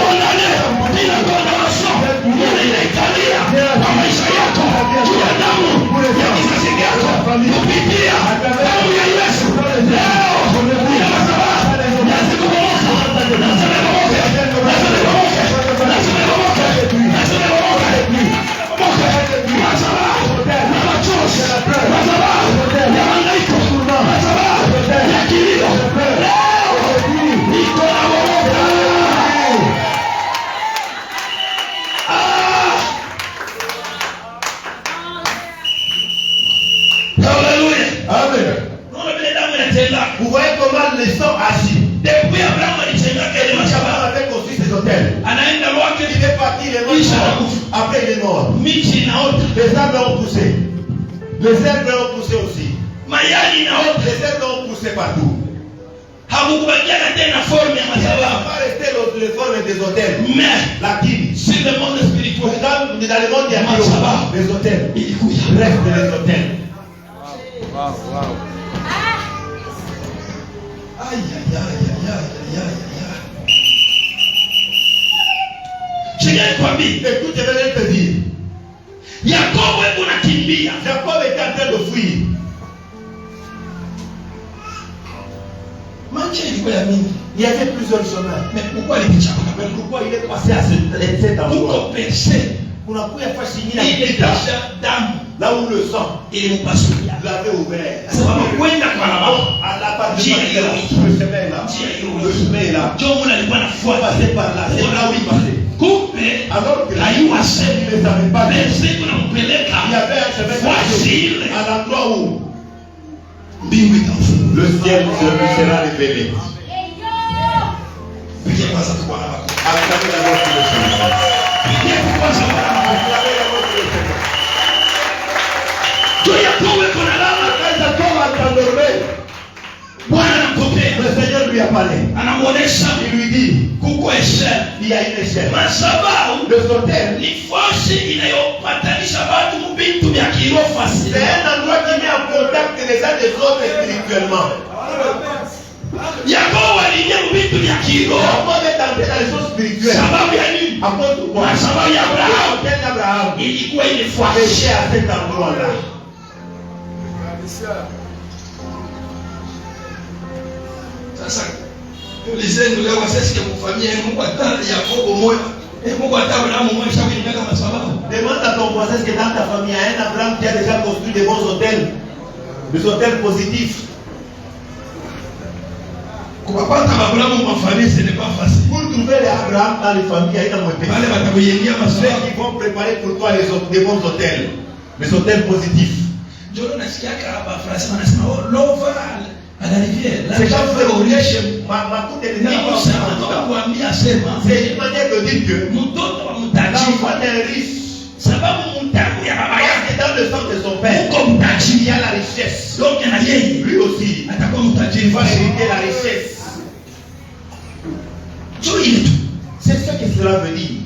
Après il est mort. Les arbres ont poussé. Les herbes ont poussé aussi. Les herbes ont poussé partout. Ça va pas rester les formes des hôtels. Mais la Bible, sur le monde spirituel, dans le monde des les hôtels, restent les hôtels. Aïe, aïe, aïe, aïe, aïe, aïe, aïe. Je viens de dire. Écoute, je vais te dire. Jacob était en train de fuir. Il y avait plusieurs chemins. Mais pourquoi il est passé à cet endroit? Il est là où le sang l'avait ouvert. À la partie de le chemin là. Le chemin là. Passer par là. C'est là où il passait. Alors que il ne savait pas. Il y avait un chemin à l'endroit où le ciel sera révélé. Acclamez la voix de le Seigneur. Le Seigneur lui a parlé. Il lui dit, il y a une échelle. Le autel, c'est un endroit qui met en contact les uns des autres spirituellement. Jacob est entré dans les choses spirituelles. À cause de quoi? Abraham péché à cet endroit-là. Sasa ulizeni leo sasa kumfanyia Mungu atana Yakobo moyo. Mungu Abraham moyo sababu ni kama sababu. Demande à ton voisin que dans ta famille il y a un Abraham qui a déjà construit des bons hôtels. Des hôtels positifs. Pour trouver les Abraham dans les familles, il y a un ceux qui vont préparer pour toi des bons hôtels. Les hôtels positifs. C'est quand vous êtes c'est une manière de dire que l'enfant est riche. Dans le sang de son père, il y a la richesse. Donc lui aussi, il va hériter la richesse. C'est ce que cela veut dire.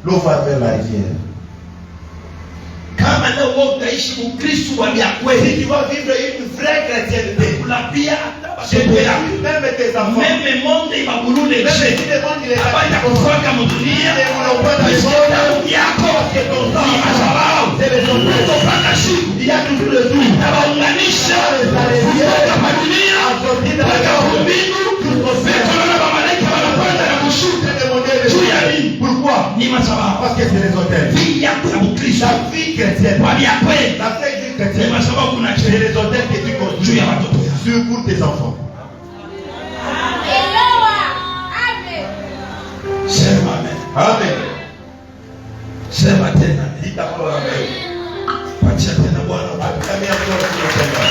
L'eau va vers la rivière. Si tu vas vivre une vraie chrétienté, je te dis, même tes enfants, même si le monde il est c'est les autres. Il y a toujours le tout. Pourquoi? Parce que c'est les hôtels. La vie chrétienne, la vraie vie chrétienne, c'est les hôtels que tu construis sur pour tes enfants. Amen. Sema tena. Dis d'abord amen. Patia tena Bwana. Acclamez encore le Seigneur.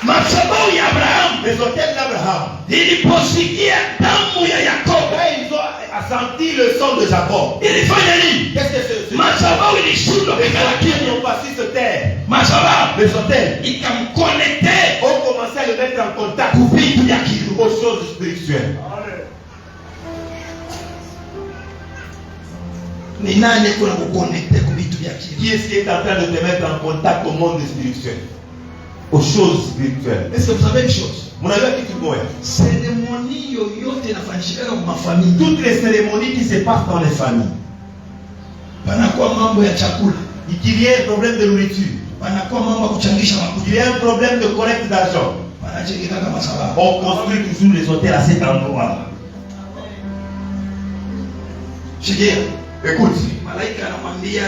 Madhabahu ya Abraham, les hôtels d'Abraham, iliposikia damu ya Yakobo, ils ont senti le sang de Jacob. Ilifanya nini? Qu'est-ce que c'est? Madhabahu ilishindwa qui n'ont pas su se taire. Madhabahu, les hôtels, ikamconnecter, ont commencé à le mettre en contact aux choses spirituelles. Ni nani kuna kuconnecter kwa vitu vya kiroho? Qui est-ce qui est en train de te mettre en contact au monde spirituel? Aux choses spirituelles. Est-ce que vous savez une chose? Cérémonie yoyote inafanyika kwa mafamilia. Toutes les cérémonies qui se passent dans les familles. Panakuwa mambo ya chakula. Il y a un problème de nourriture. Panakuwa mambo ya kuchangisha makuta. Il y a un problème de collecte d'argent. Panachengeka kama sababu. On construit toujours les hôtels à cet endroit. Sikia. Écoute. Malaika anamwambia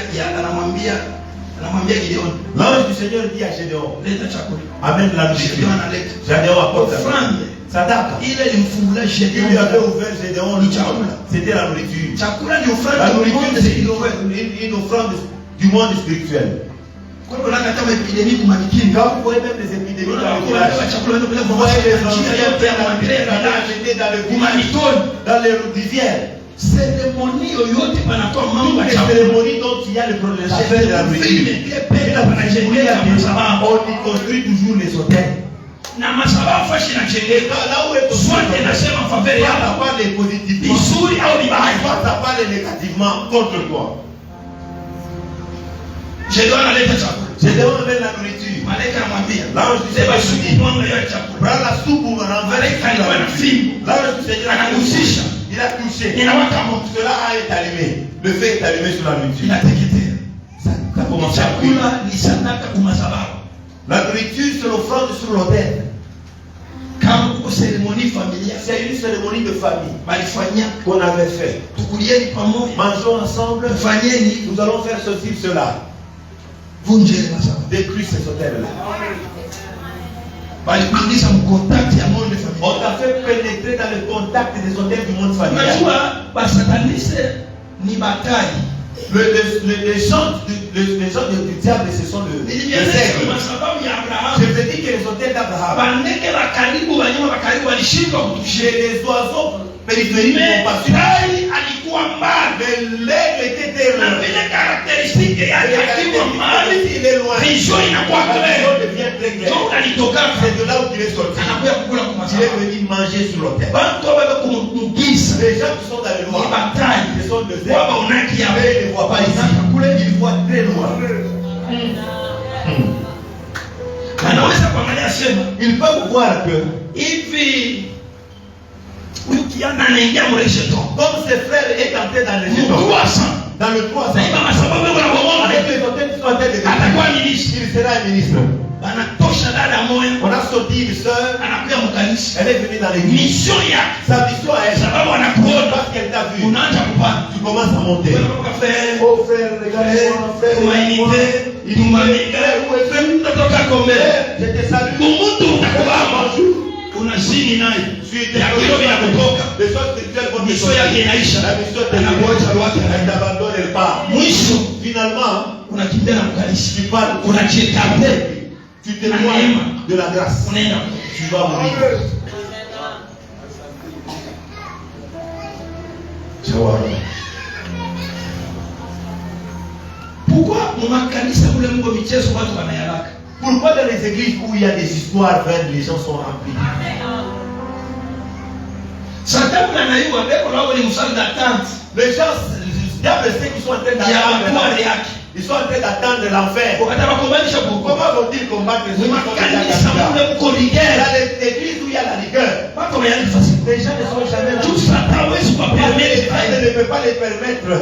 Gideon. L'ange du Seigneur dit à Gédéon, leta chakula. Amène la nourriture. Gédéon apporte offrande. Sadaka. Il ilimfungula Gédéon. Il lui avait ouvert Gédéon le chakula. C'était la nourriture. Chakula ni offrande. La nourriture c'est une offrande du monde spirituel. Kwa hiyo nanga kama epidemie kumanikini. Quand vous voyez même les épidémies dans les villages, vous voyez les anciens pères dans le village, dans les rivières. Cérémonie yoyote panakuwa mambo ya Les cérémonies dont il y a le problème, la fête de la nourriture. On y construit toujours les hôtels. Na masababu fashi na jengeka Là où est sote nasema faveur ça yako parle positivement, vizuri au vibaya. soit ça parle négativement contre toi. Je dois aller te chakula. Je demande même la nourriture. Malaika anamwambia L'ange du sema Seigneur suku dit, mwangu ya chakula. prends la soupe pour renverser Malaika alikuwa na la fimbo. L'ange du Seigneur a Anahusisha. il a touché. Inawaka moto. Cela est allumé. Le feu est allumé sur la nourriture. Inateketea. Ça commence à brûler. Chakula ni sadaka kwa madhabahu. La nourriture, c'est l'offrande sur l'autel. Kama uko cérémonie familiale, C'est une cérémonie de famille balifanyia qu'on avait fait. tukulieni pamoja. Mangeons ensemble. Fanyeni Nous allons faire ceci, cela. vunjeni madhabahu. Détruire ces hôtels-là. Balikuingiza mkontakti ya monde familia. On t'a fait pénétrer dans le contact des hôtels du monde familial. Unajua basatanise ni bakali. Les gens du diable, ce sont le cercle. Kwa sababu ya Abraham. Je te dis que les hôtels d'Abraham, Bandege bakaribu wanyama bakaribu walishindwa kutushia. chez les oiseaux périphériques n'ont pas su. Furahi alikuwa mbali. Mais l'aigle était Na terre. vile karakteristiki yake akiwa mbali, Il est loin. vision inakuwa La claire. vision devient très claire. Ndio alitoka C'est de là où il est sorti. anakuja kukula kwa Il est madhabahu. venu manger sur l'autel. Bantu wabebe kumugisa. Les gens qui sont dans le Ni noir, batali. ils sont de zèle. Waba unaki ya Mais ils ne voient pas ici. Ils voient très loin. anaweza kuangalia sema Ils peuvent voir que, hivi huyu kijana anaingia mresheto comme ses frères est entré dans le jeton, mkuasa dans le 300, saiba masababu yako na avec bomone les hôtels qui sont en train de atakuwa devenir, ministre il sera un ministre. anatosha dada moya On a sorti une sœur, anakuja mkanisa elle est venue dans l'église. mission yake Sa mission à elle, sababu anakuona parce qu'elle t'a vu, unaanza kupanda tu commences à monter. kafe Oh frère, regardez-moi, frère, regardez-moi. kumainite Il dit, tumamika mtotoka kombe je te salue. umuntu unakubama unazini naye ya kilo vinakutoka Les choses spirituelles vont te mission yake sortir. inaisha La mission anakuacha lwake elle t'abandonne, elle part. mwisho Finalement, unakimbia na mkanisa tu pars, unajiekarte tu témoignes de la grâce. unaenda Tu vas mourir. pourquoi mumakanisa kule mko michezo watu wanayalaka Pourquoi dans les églises où il y a des histoires vaines, les gens sont remplis? satamu anaiwa beko lao ni msali d'attente Les gens, le diable sait qu'ils sont en train ya d'attendre. watu yake Ils sont en train d'attendre l'enfer. wakati wakombanisha pourquoi Comment vont-ils combattre ceux qui sont déjà mumakanisa dans mule mko rigueur Dans les églises où il y a la rigueur, watu wayali fasi les gens ne sont jamais là. tout ça hawezi Parce que kupermettre l'État ne peut pas les permettre.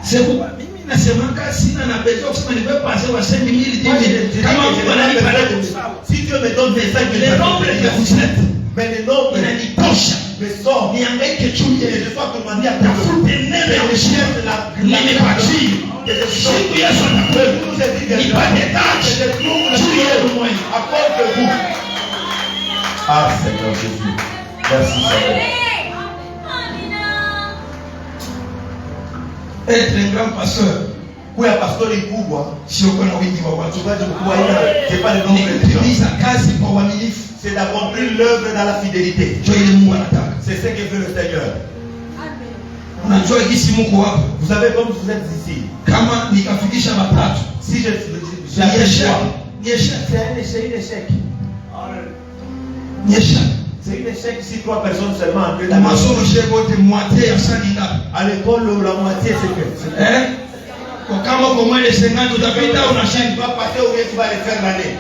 c'est pourquoi mimi nasemaka sina na besoin kusema nipe pase wa 5000 10 kama mtu analipa leo Si Dieu me donne des 5 le nombre de vous êtes mais le nombre inanitosha me sort. niangaike juu Et ya je dois demander à tafute neno ya ushindi nimepatia siku Yesu atakwenda nipate taji juu yenu mwenye à cause de vous. Ah Seigneur Jésus. Merci Seigneur. être un grand pasteur Kuya pastori mkubwa, sio kuwa na wingi wa watu mchungaji mkubwa c'est pas le ni nombre de gens. kutimiza kazi kwa uaminifu C'est d'accomplir l'œuvre dans la fidélité. ndio ile Mungu anataka C'est ce que veut le Seigneur. unajua gisi Mungu wako Vous savez comme vous êtes ici. kama nikafikisha watatu Si ni j'avais échec choix, ni échec c'est un échec. ni échec C'est un échec si 3 personnes seulement entrent la dans masomo je wote moitié ya saninga à l'école, la moitié c'est que. eh kwa kama uko mwele 50 utapita Tu unashinda vas passer ou bien tu vas les faire l'année.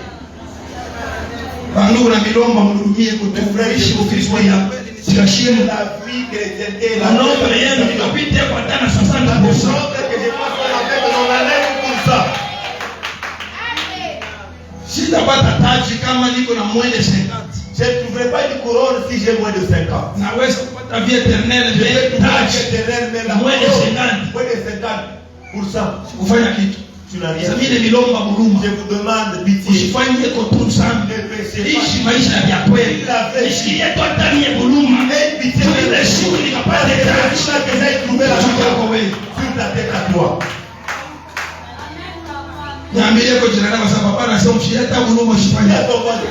bandugu na milomba mhudumie kutufurahishi Ukristo ya kweli sikashimu La vie chrétienne, la nombre yenu ikapita kwa tana 60%. nombre que je passe sur la fête, on enlève pour ça. Sitapata taji kama niko na mwele 50. Je ne trouverai pas une couronne si j'ai moins de 50. Naweza kupata vie éternelle Je vais de trouver taji éternel, mais la moins de couronne, 50. moins de 50%. Kufanya kitu. Tu n'as rien Sasa fait. vile milomba huruma. Je vous demande pitié. Usifanye kotu sana. Ne péchez Ishi pas. maisha ya kweli. Nishikie tu hata niye huruma. Aie pitié Ile de siku nikapata Parce que taji. c'est ça que j'ai trouvé la Chukua kwa couronne wewe. sur ta tête à toi. Niambie kwa jina lako sababu papa anasema mshirika mnumo shifanya.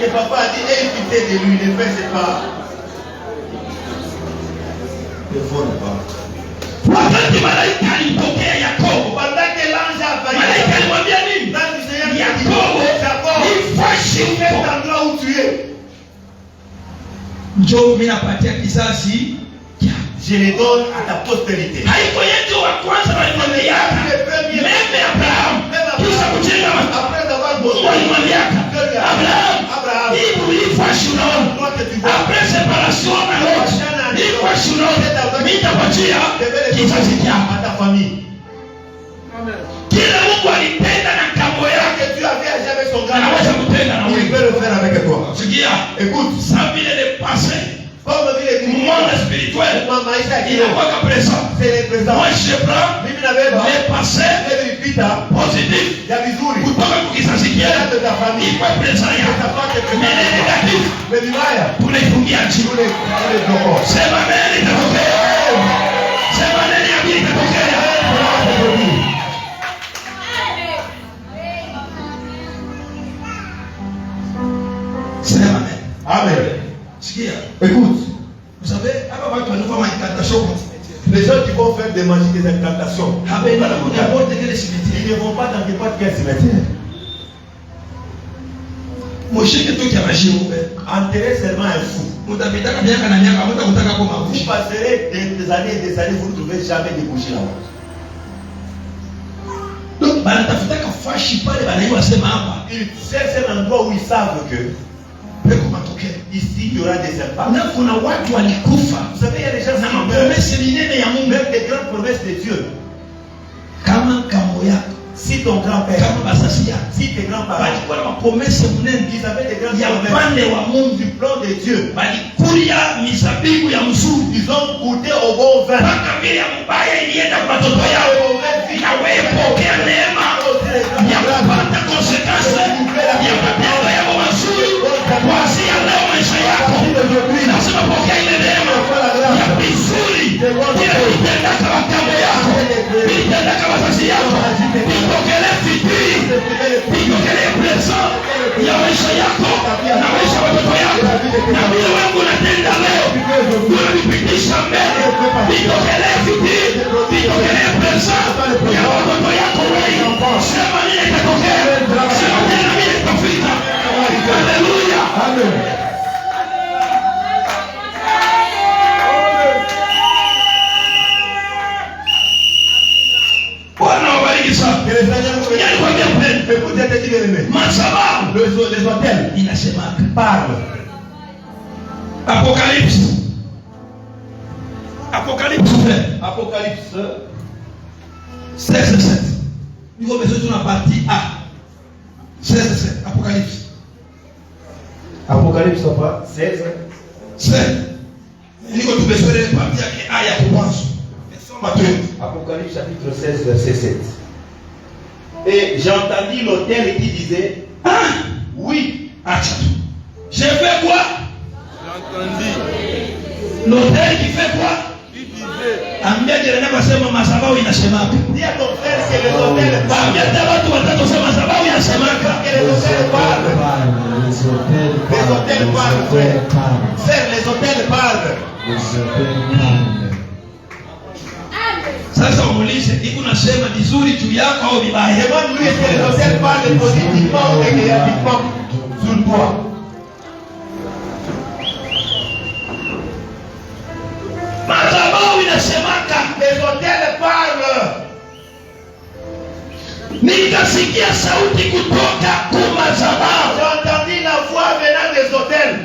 Que papa a dit évitez de lui, ne faites pas. Ne faut pas. Wakati malaika alipokea Yakobo, Pendant que l'ange a apparu, malaika alimwambia nini? l'ange du Seigneur dit, Yakobo, Jacob, ifashi cet huko. endroit où tu es, Njoo mimi napatia kisasi. je les donne à ta postérité. Haiko yetu wa kwanza walimwambia. Meme Abraham. Kisha kujenga Après avoir Mungu besoin, alimwambia Abraham, Abraham, hii ifashi unaona. toi que tu vois, Après séparation na Lot. Ifashi unaona. Mimi nitapatia kisasi chako. à ta famille. Kila Mungu alipenda na kambo yake. Que tu avais jamais son grand, Anaweza kutenda na il wewe. peut le faire avec toi. Sikia. Écoute, Ça vile de passer. comme vile Monde spirituel. maisha ya Il kiroho, n'a pas présent. c'est le présent. Moi je prends Mimi nabeba les passés vilipita positifs ya vizuri kutoka kwa kizazi Yale kile. za familia. Iko present yako. Utapata Mais les négatifs Mais vibaya tunaifungia chini. ule bloko. Sema neno itatokea. Sema neno ya Biblia itatokea. Sema neno. Amen. Sikia. Écoute, Vous savez, hapa watu wanafanya incantation. les gens qui vont faire des magies, des incantations, Hapendi n'importe quel cimetière. ils ne vont pas dans n'importe quel cimetière. Moshike tu kia mashirupe. Enterrer seulement un fou. Mutapitaka miaka na miaka mtakutaka kwa Vous mafushi. passerez des années et des années, vous ne trouvez jamais de bougie là-bas. Donc banatafutaka fashi pale banaiwa sema hapa. Ils cherchent un endroit où ils savent que Peko matokeo. ici il y aura des impacts. Na kuna watu walikufa Vous savez, il y a des gens na qui meurent, mapromese minene ya Mungu. même des grandes promesses de Dieu. Kama kambo yako, Si ton grand-père, kama basasi yako. si tes grands-parents, Balikuwa na mapromese munene ils avaient des grandes ya promesses upande wa Mungu. du plan de Dieu. Balikulia mizabibu ya mzuri. Ils ont goûté au bon vin. Mpaka vile ya mbaya ilienda kwa watoto yao. Na wewe pokea neema ya kupata konsekansi ya matendo yako mazuri kuanzia leo maisha yako. Lazima pokea ile neema ya vizuri kile kitendaka makambo yako, kitendaka wazazi yako, itokelee fitii, itokelee presa ya maisha yako na maisha ya watoto yako, na vile wewe unatenda leo unavipitisha mbele, itokelee fitii, itokelee presa ya watoto yako wewe. Sema nini itatokea, sema tena nini itafika. Haleluya. Amen. Bwana wabariki sana. Que le Seigneur vous bénisse. Yalikwambia mpendo, Écoutez ce qu'il aimé. madhabahu Les hôtels inasemaka. parlent. Apocalypse. Apocalypse frère. Apocalypse 16:7. Niko besoin tuna partie A. 16:7. Apocalypse. Apocalypse 16. 7. Niko tu besoin ile partie yake A ya kwanza. Soma tu. Apocalypse chapitre 16, verset 7. Et j'entendis l'autel qui disait, Ah, oui, acha tu. J'ai fait quoi? J'entendis. L'autel qui fait quoi? Qui disait, Ambia jirani yako sema madhabahu inasemaka. dis à ton frère que les hôtels parlent. Ambia hata watu watatu sema madhabahu inasemaka. Que les hôtels parlent. Les hôtels parlent, frère. Frère, les hôtels parlent. Sasa umuulize, iko nasema vizuri juu yako au vibaya? Demande-lui est-ce que les hôtels parlent positivement ou négativement sur toi. Madhabahu inasemaka. Les hôtels parlent. Nikasikia sauti kutoka kwa madhabahu. J'entendis la voix venant des hôtels.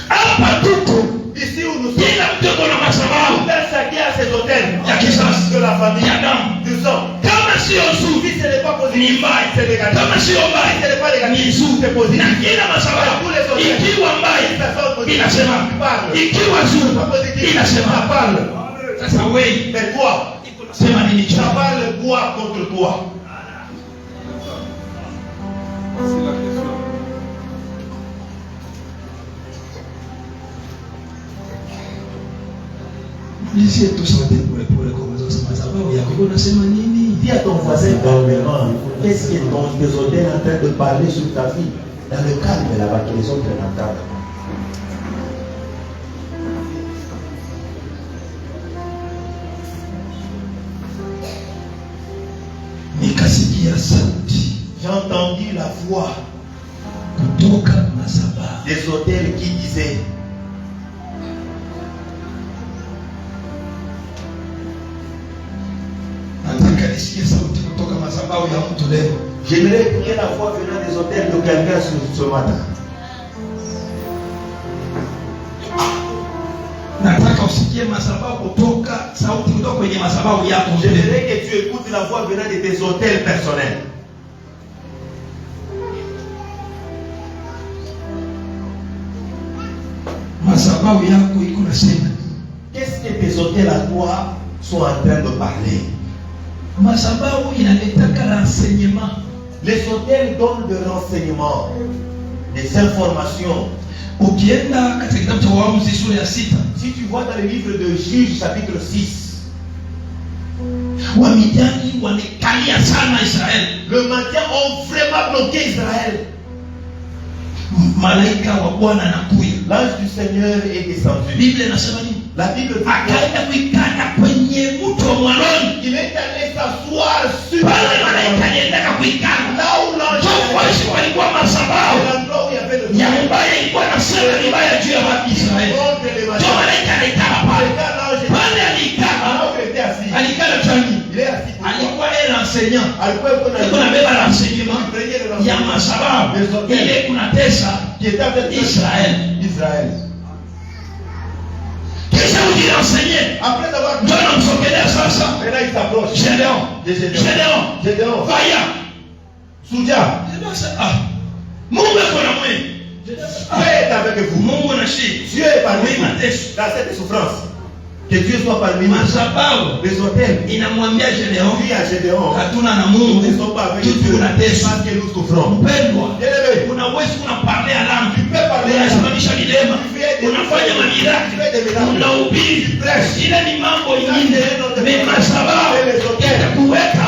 Hapa tuko Ici où nous sommes, kila mtoto na madhabahu faire chacun à ses hôtels ya kisasa de la famille, ya damu. du sang. Kama sio nzuri Si ce n'est pas ni positif, mbaya, c'est négatif. kama sio Si ce mbaya n'est pas ni négatif, nzuri. c'est positif. Na kila madhabahu ikiwa mbaya inasema, ikiwa nzuri inasema. Ça parle. Sasa wewe Mais toi, sema nini ça cha? parle quoi contre toi? c'est la question. Nisi tu sote pole pole kwa madhabahu yako unasema nini? Dis à ton voisin calmement, qu'est-ce que ton désordre est en train de parler sur ta vie? Dans le calme là-bas, que les autres l'entendent. Nikasikia sauti J'ai entendu la voix kutoka madhabahu des autels qui disaient, nataka nisikie sauti kutoka madhabahu ya mtu leo. j'aimerais écouter la voix venant des autels de quelqu'un ce matin. Nataka usikie madhabahu kutoka sauti kutoka kwenye madhabahu yako. J'aimerais que tu écoutes la voix venant de tes autels personnels. Madhabahu yako iko nasema, Qu'est-ce que tes autels à toi sont en train de parler? madhabahu inaletaka renseignement. Les autels donnent des renseignements, des informations. Ukienda katika kitabu cha Waamuzi sura ya 6, Si tu vois dans le livre de Juges chapitre 6, Wamidiani wamekalia sana Israeli. le Madian ont vraiment bloqué Israël. Malaika wa Bwana anakuja. L'ange du Seigneur est descendu. Biblia inasema nini? La Bible dit Akaenda kuikana kwenye mto wa Mwaroni. qu'il est allé s'asseoir sur Pale malaika alienda kuikana. là où l'ange Kwa walikuwa madhabahu l'endroit où il y avait le ya mbaya, ilikuwa nasema ni mbaya juu ya watu Israeli. contre les Ndio Madians. malaika alikana pale. Quand l'ange est Pale là alikana. où il était assis, Alikana chani. il est assis. Alikuwa yeye enseignant. Alikuwa yuko na Alikuwa anabeba renseignement ya madhabahu ile kunatesa qui était en train de Israël. Israël. Kisha ujirenseigner. Après avoir Ndio namsogelea sasa. maintenant il s'approche. Gédéon. Gédéon. Gédéon. Vaya. Soudia. Mungu yuko na mwe. Dieu est avec vous. Mungu anashika. Dieu est parmi Oui, vous. mateso. Dans cette souffrance. Que Dieu soit parmi nous. Madhabahu Les hôtels. inamwambia Gédéon, Lui à Gédéon. hatuna na Nous Mungu. ne sommes pas avec Tuko Dieu. na teso. Parce que nous souffrons. Mpendwa, Bien-aimé. unaweza kunaparle alama. Tu peux parler à Unasimamisha milema. Unafanya Tu mamiraki. fais des miracles. Unahubiri. Ile ni mambo ingine. Madhabahu itakuweka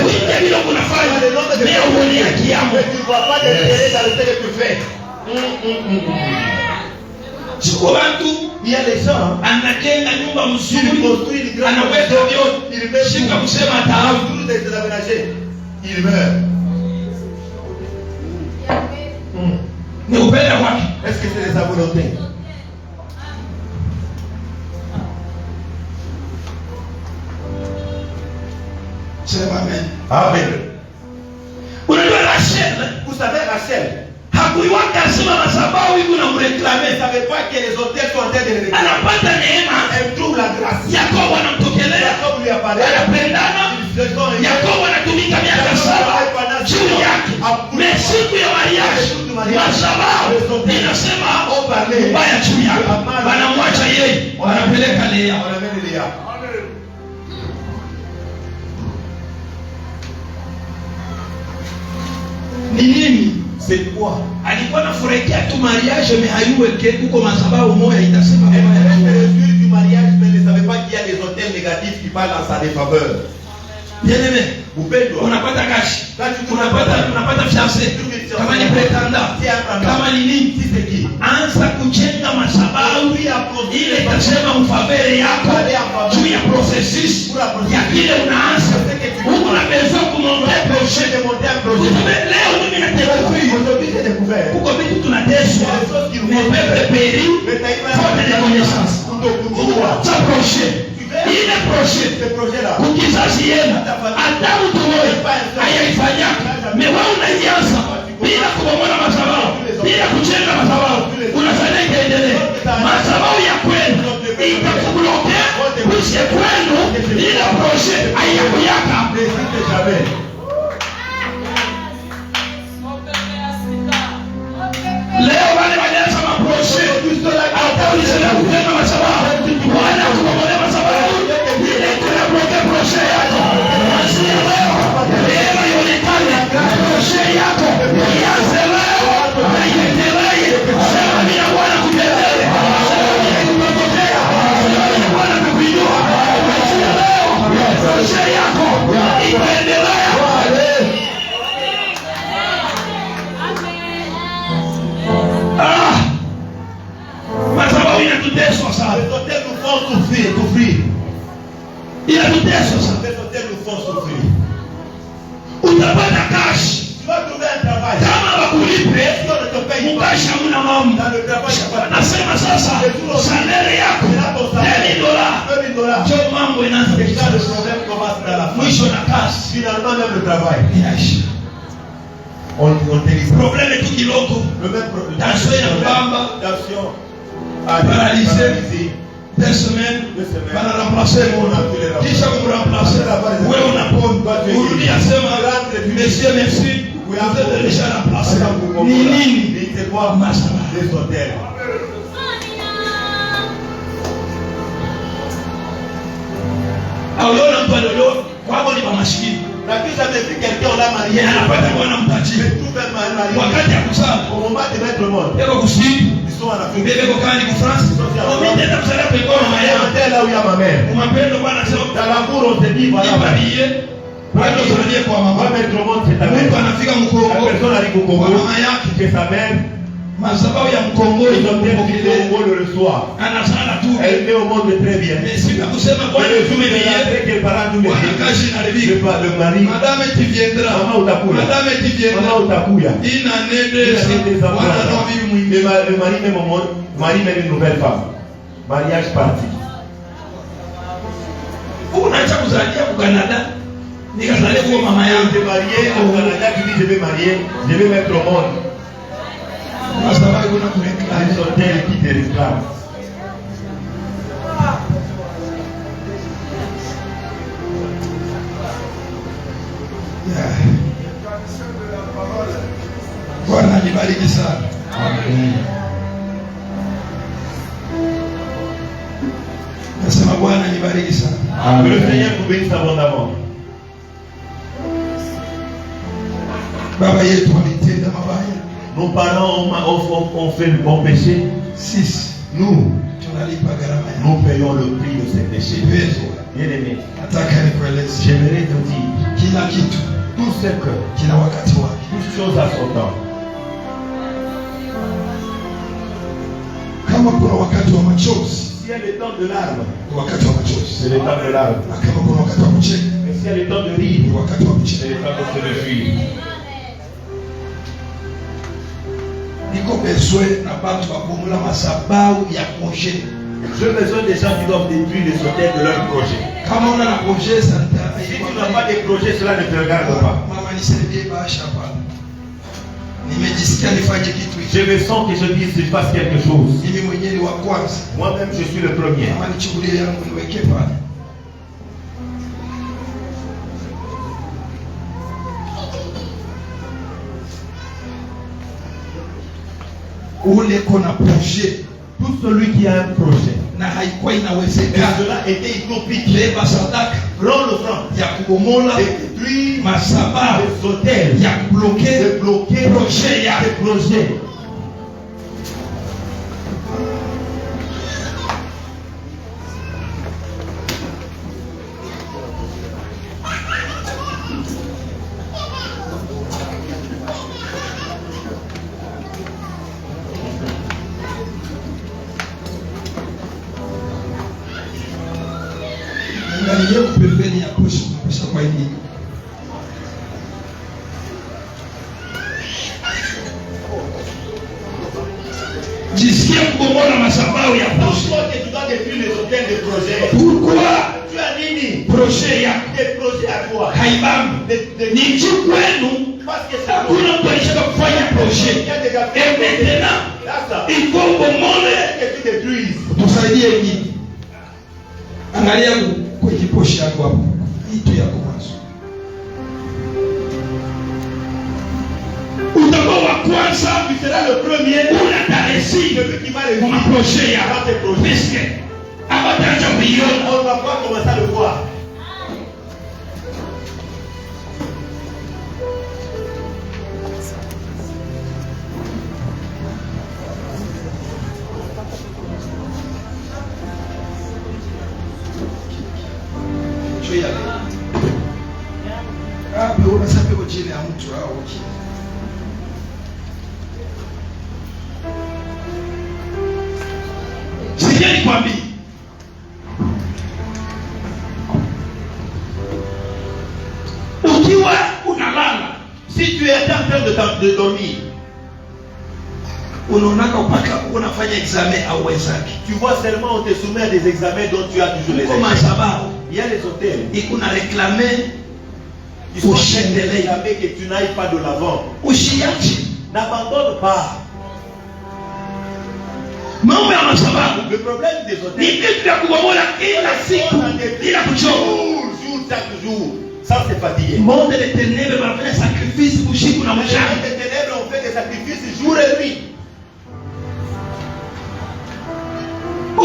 kuingia vile unafanya. Leo uone haki yako. Mais tu ne vois pas d'intérêt dans ce que tu fais. Siko watu Il y a des gens. anajenga nyumba Il mzuri, construit une grande anaweka maison. vyote, Il met shika tout. kusema ataafu. Tout est aménagé. Il meurt. Ni upenda wake. Est-ce que c'est de sa volonté? Sema amen. Amen. Unajua Rachel Vous savez, Rachel, hakuiwaka sema madhabahu hivi na elle ne mreklame. savait pas que les hôtels sont en train de le réclamer. Anapata neema. Elle trouve la grâce. Yakobo anamtokelea. Jacob lui apparaît. Wanapendana. Yakobo anatumika miaka 7 juu yake. Na siku ya mariage madhabahu inasema mbaya juu yake. Wanamwacha yeye, wanapeleka Lea. On amène Léa. Ni nini? C'est quoi? Alikuwa anafurahia tu mariage mais hayuweke huko madhabahu moja itasema Elle mbaya avait juu fait yake. le jour du mariage, mais elle ne savait pas qu'il y a des hôtels négatifs qui parlent en sa défaveur. Bien-aimé, Upendo. unapata kashi, Quand tu unapata fiancé, kama ni pretenda, kama ni nini, si c'est qui? anza kujenga madhabahu ile itasema mfavere yako juu ya processus ya kile unaanza. Huko na besoin kumwombea projet. Leo mimi nataka Aujourd'hui, j'ai découvert. huko vitu tunateswa, mepepe peri, faute de connaissance. Unaanza projet. Ile projet Ce projet-là, ukizazi yenu hata mtu mmoja hayaifanyaka mewa unaianza bila kubomola madhabahu, bila kujenga madhabahu, unafanya ikaendelee. Madhabahu ya kwenu itakubloke kuishe kwenu, ile projet haiyakuyaka. n'hésite jamais. Leo wale walianza maprojet hata ulisema kujenga madhabahu, wana kubomola madhabahu, ile kunabloke projet yako. Kuanzia leo neema ionekane, projet yako ianze leo na iendelee. Sema bila Bwana kuendelee, sema bila kupotokea, sema bila Bwana kuinua. Kuanzia leo projet yako iendelee. inatuteswa sana. Les hôtels nous font souffrir. Inatuteswa sana. Les hôtels nous font souffrir. Utapata cash. Tu vas trouver un travail. Kama wakulipe, Si on ne te paye pas, mkashi hamuna mambo. dans le travail, il n'y a pas de Nasema sasa, salary yako $10. Ndio mambo inaanza Déjà, le kuisha. problème commence dans la fin. Mwisho na kazi. Finalement, même le travail. Inaisha. On délivre. Problème tu kiloko. Le même problème. Tension ya mbamba. Tension. Paralysé. 2 semaines. Bana remplacer mona. Kisha kumremplacer. Wewe unapona. Urudi asema, monsieur merci. Vous êtes déjà remplacé. Ni nini? C'est quoi? Masala. Les hôtels. Auliona mtu alio kwako ni maskini. N'as-tu jamais vu quelqu'un on l'a marié? Yeye anapata bwana mpatie. Mais tout même marié. Wakati ya kuzaa. Au moment de mettre le monde. Yeko kusini. Ils sont en Afrique. Bebe kwa kani ku France. Mimi nenda kusala kwa ikono On maya. est là où il y a ma mère. Umapendo bwana sio. Dans l'amour, on se dit voilà. Ibadiye. Wendo zalie kwa On mama. va mettre le monde, c'est ta Mungu mère. anafika La Mkongo. personne arrive au Congo. Kwa mama yake. C'est sa mère. Mazabao ya Mkongo Les hôtels au ile Congo le reçoit. anasala tu. Elle met au monde très bien. Mais siku kusema Mais bwana le jour de tumelie. l'entrée que les parents nous Bwana mettent. kashi inaribika. Le mari. Madame tu viendras. Maman utakuya. Madame tu viendras. Maman utakuya. Ina nende wana ndoa bibi mwingine. Le mari même au monde. Le mari même une nouvelle femme. Mariage parti. Unaacha kuzalia ku Canada. Nikazalia kwa mama yangu. Je marié au Canada, tu dis je vais marier, je vais mettre au monde. Masaba kuna kurekla. Les hôtels qui te réclament. Bwana nibariki sana. Nasema Bwana nibariki sana. Que le Seigneur vous bénisse abondamment. Baba yetu alitenda mabaya. Nos parents ont fait le bon péché. Sisi Nous, tunalipa gharama ya. nous payons le prix de ces péchés. Bien-aimés, Nataka nikueleze j'aimerais te dire, kila kitu tout ce que, kila wakati wake. toute chose à son temps. Kama kuna wakati wa machozi, Si il y a le temps de larmes, ni wakati wa machozi. c'est le temps de larmes. Na kama kuna wakati wa kucheka, Mais s'il y a le temps de ni rire, wakati wa c'est kucheka. le temps de se réjouir. Niko besoin na batu babomola masabau ya projet. J'ai besoin des gens qui doivent détruire les hôtels de leur projet. Kama una na projet santa. Si tu n'as pas de projet, cela ne te regarde pas. Mama nisaidie basha hapa. Nimejisikia nifanye kitu Je hicho. me sens que je dis que je fasse quelque chose. Mimi mwenyewe ni wa kwanza. Moi-même, je suis le premier. Mama nichukulie yangu niweke pale. Ule kona projet Tout celui qui a un projet, na haikuwa et inawezekana. cela était utopique, Leba sadaka prends l'offrande ya kubomola et détruire masabau les hôtels, ya kubloke de bloquer projet ya les projets. angalie pembeni ya posho pesa kwa nini? Jisikia kubomola masabau ya posho. Toi que tu dois détruire les hôtels de projets. Pourquoi Tu as nini? projet ya Des projets à toi. haibambi ni juu kwenu? Parce que ça Hakuna mtu alishaka kufanya projet. Et maintenant il faut bomole. que tu détruises. Tusaidie nini? Angalia kwenye posho yako hapo. Itu yako mwanzo. Utakuwa wa kwanza, Tu seras le premier. unataresi Celui qui va kwa réussir. projet ya Dans tes projets. puisque abataanza kuiona. On ne va pas commencer à le voir. Hapo unasema kwa jina ya mtu au Sikia nikwambie. Ukiwa unalala, Si tu es en train de dormir, unaonaka upaka unafanya examen au wenzake. tu vois seulement on te soumet à des examens dont tu as toujours les Kama échecs. sababu Il y a les hôtels. ikuna réclamer Ils sont ushendelee. réclamés que tu n'ailles pas de l'avant. Usiache N'abandonne pas. mambo ya masababu. Le problème des Ni hôtels, vitu vya kubomola kila siku bila kuchoka. jour, chaque jour, sans se fatiguer. Monde de ténèbres wanafanya sacrifice usiku na Les mchana. gens des ténèbres ont fait des sacrifices jour et nuit.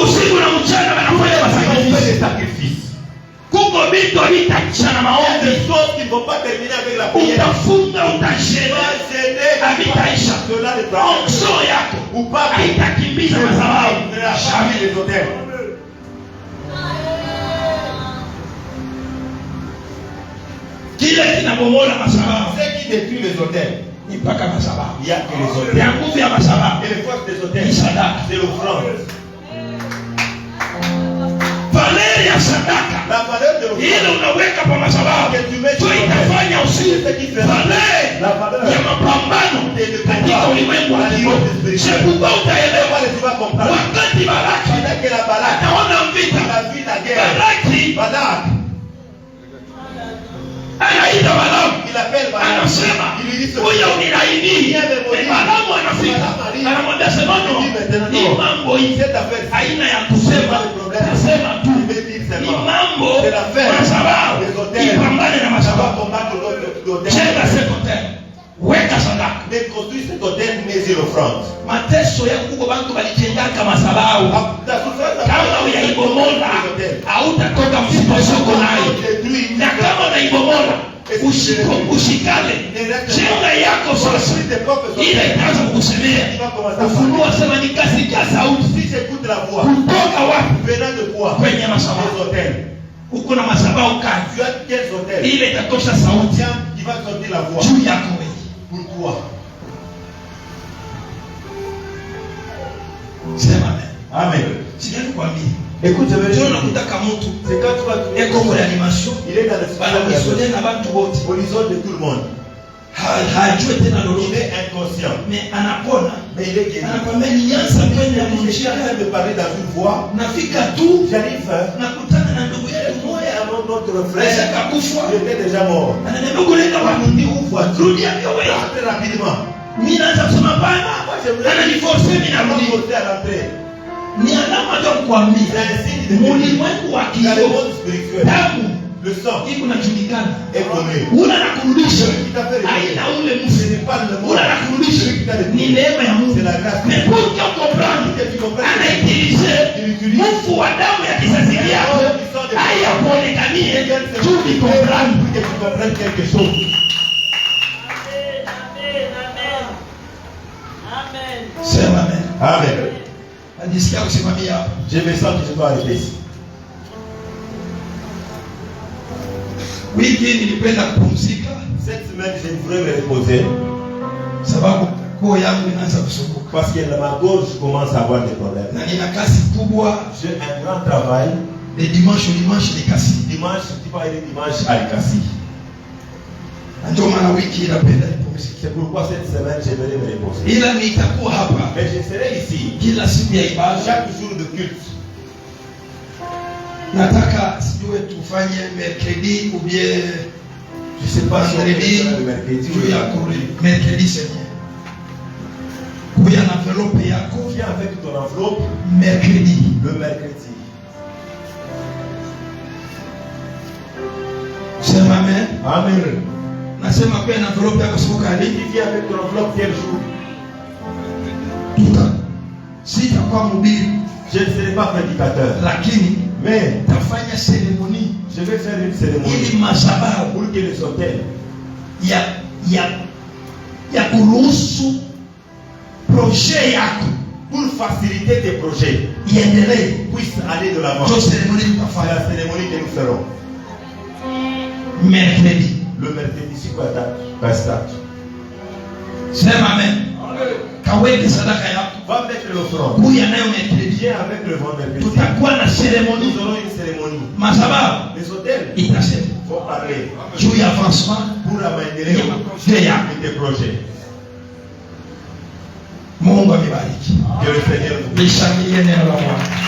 Usiku na mchana wanafanya Ils ont fait masacrifice. des sacrifices. Kuko vitu havitaisha na Il y a maombi. des choses qui ne vont pas terminer avec la prière. Utafunga, Tu utashele, vas gêner havitaisha. cela les problèmes. Onction yako Ou pas haitakimbiza madhabahu. jamais les hôtels. Kile kinabomola madhabahu Ce qui détruit les hôtels, ni mpaka madhabahu. il n'y a que les hôtels. Ya nguvu ya madhabahu Et les forces des ni hôtels, sadaka. c'est l'offrande. Valeur ya sadaka La valeur de ile l'offrande unaweka kwa madhabahu que tu mets ndio sur itafanya l'autel, usiku. c'est ce qui fait Valeur la valeur. ya mapambano katika ulimwengu wa kiroho. Sikuba utaelewa Tu vas comprendre. wakati Baraki Pendant que la balade, anaona vita, la vie, la guerre, Baraki Balak, anaita Balamu, il appelle Balak. anasema Il lui dit ce huyo uninaini. Balamu anafika anamwambia Semono, hii mambo hii cette affaire, haina ya kusema, nasema tu il veut dire ni seulement. mambo C'est l'affaire kwa sababu des hôtels. ipambane na Ça va masababu. combattre l'hôtel. Jenga sekote, weka sadaka. Mais construire cet hôtel, mais il offrande. Mateso ya kuko bantu balijengaka masababu. Kama uyaibomola hautatoka msipasoko nayo, na kama unaibomola ushikale jenga yako sasa, ile itaanza kukusemea. Ufunuo sema nikasikia sauti Si j'écoute la voix, kutoka wapi? venant de quoi? Kwenye Des masababu. hôtels. Uko na masababu kali, Tu as quels hôtels? ile itatosha sauti Tiens, qui va sortir la voix. juu yako wewe. Pourquoi? Sema amen. Amen. Sijani kuambia. Écoute, je vais Ndio dire, nakutaka mtu c'est quand tu vas trouver eko kwa animation il est dans le bana mwisonye na bantu wote horizon de tout le monde. hajue tena Il lolote, est inconscient, mais anapona, mais il est guéri. anakwambia nianza kwenda Je suis mjia, en train de parler dans une voix. nafika tu J'arrive, nakutana na ndugu yetu et moya un autre aisha frère, kakufa, il était déjà mort. ananiambia kuleta wanundi ufa rudi hapo wewe. Rentrez rapidement. Mimi naanza kusema bana, ananiforce mimi On va narudi. porter à l'entrée. Ni alama ya kukwambia C'est un signe de mulimwengu wa dans le kiroho monde spirituel. damu Le sang iko najulikana, est connu. una nakurudisha Celui qui t'a fait aina réveiller, ule ce mfu n'est pas le mot. una nakurudisha ni neema ya Mungu. C'est la grâce. Mais pour que comprendre, Que tu comprennes. anaitilize mfu wa damu ya kizazi yako haya kuonekanie tu ni comprendre. Pour que tu comprennes quelque chose. Sema amen. Amen. Najisikia kusimamia hapa. Je me sens que je dois arrêter ici. Wiki nilipenda kupumzika Cette semaine, je voudrais me reposer sababu koo yangu inaanza kusumbuka parce que ma gorge commence à avoir des problèmes. na nina kazi kubwa. J'ai un grand travail. De dimanche au dimanche ni kazi, Dimanche, tu vas aller dimanche à Likasi. na ndio maana wiki inapenda nipumzike, C'est pourquoi cette semaine, j'aimerais me reposer. ila nitakuwa hapa Mais je serai ici kila siku ya ibada. chaque jour de culte. Nataka sijue tufanye mercredi ou bien Je ne sais pas si on vendredi fera le mercredi. juu ya kuri mercredi senye kuya na envelope yako Viens avec ton enveloppe mercredi. le mercredi. Sema amen. Amen. Nasema kuya na envelope yako siku kali Tu viens avec ton enveloppe quel jour? tuta sitakuwa mhubiri, Je ne serai pas prédicateur. lakini Mais tafanya seremoni je vais faire une cérémonie ili madhabahu pour que les hôtels ya kuruhusu projet yako pour faciliter tes projets iendelee. puissent aller de l'avant. Ndio seremoni C'est tutafanya la cérémonie que nous ferons mercredi. le mercredi siku ya tatu. Sema amen. Kaweke sadaka yako Va mettre l'offrande. kuya nayo mercredi. Viens avec le vendredi. Tutakuwa na cérémonie. Nous aurons une cérémonie. Madhabahu Les hôtels itasema vont parler juu ya avancement pour la maendeleo ya des projets. Mungu amebariki. Que le Seigneur nous Lishangilie neno la Bwana.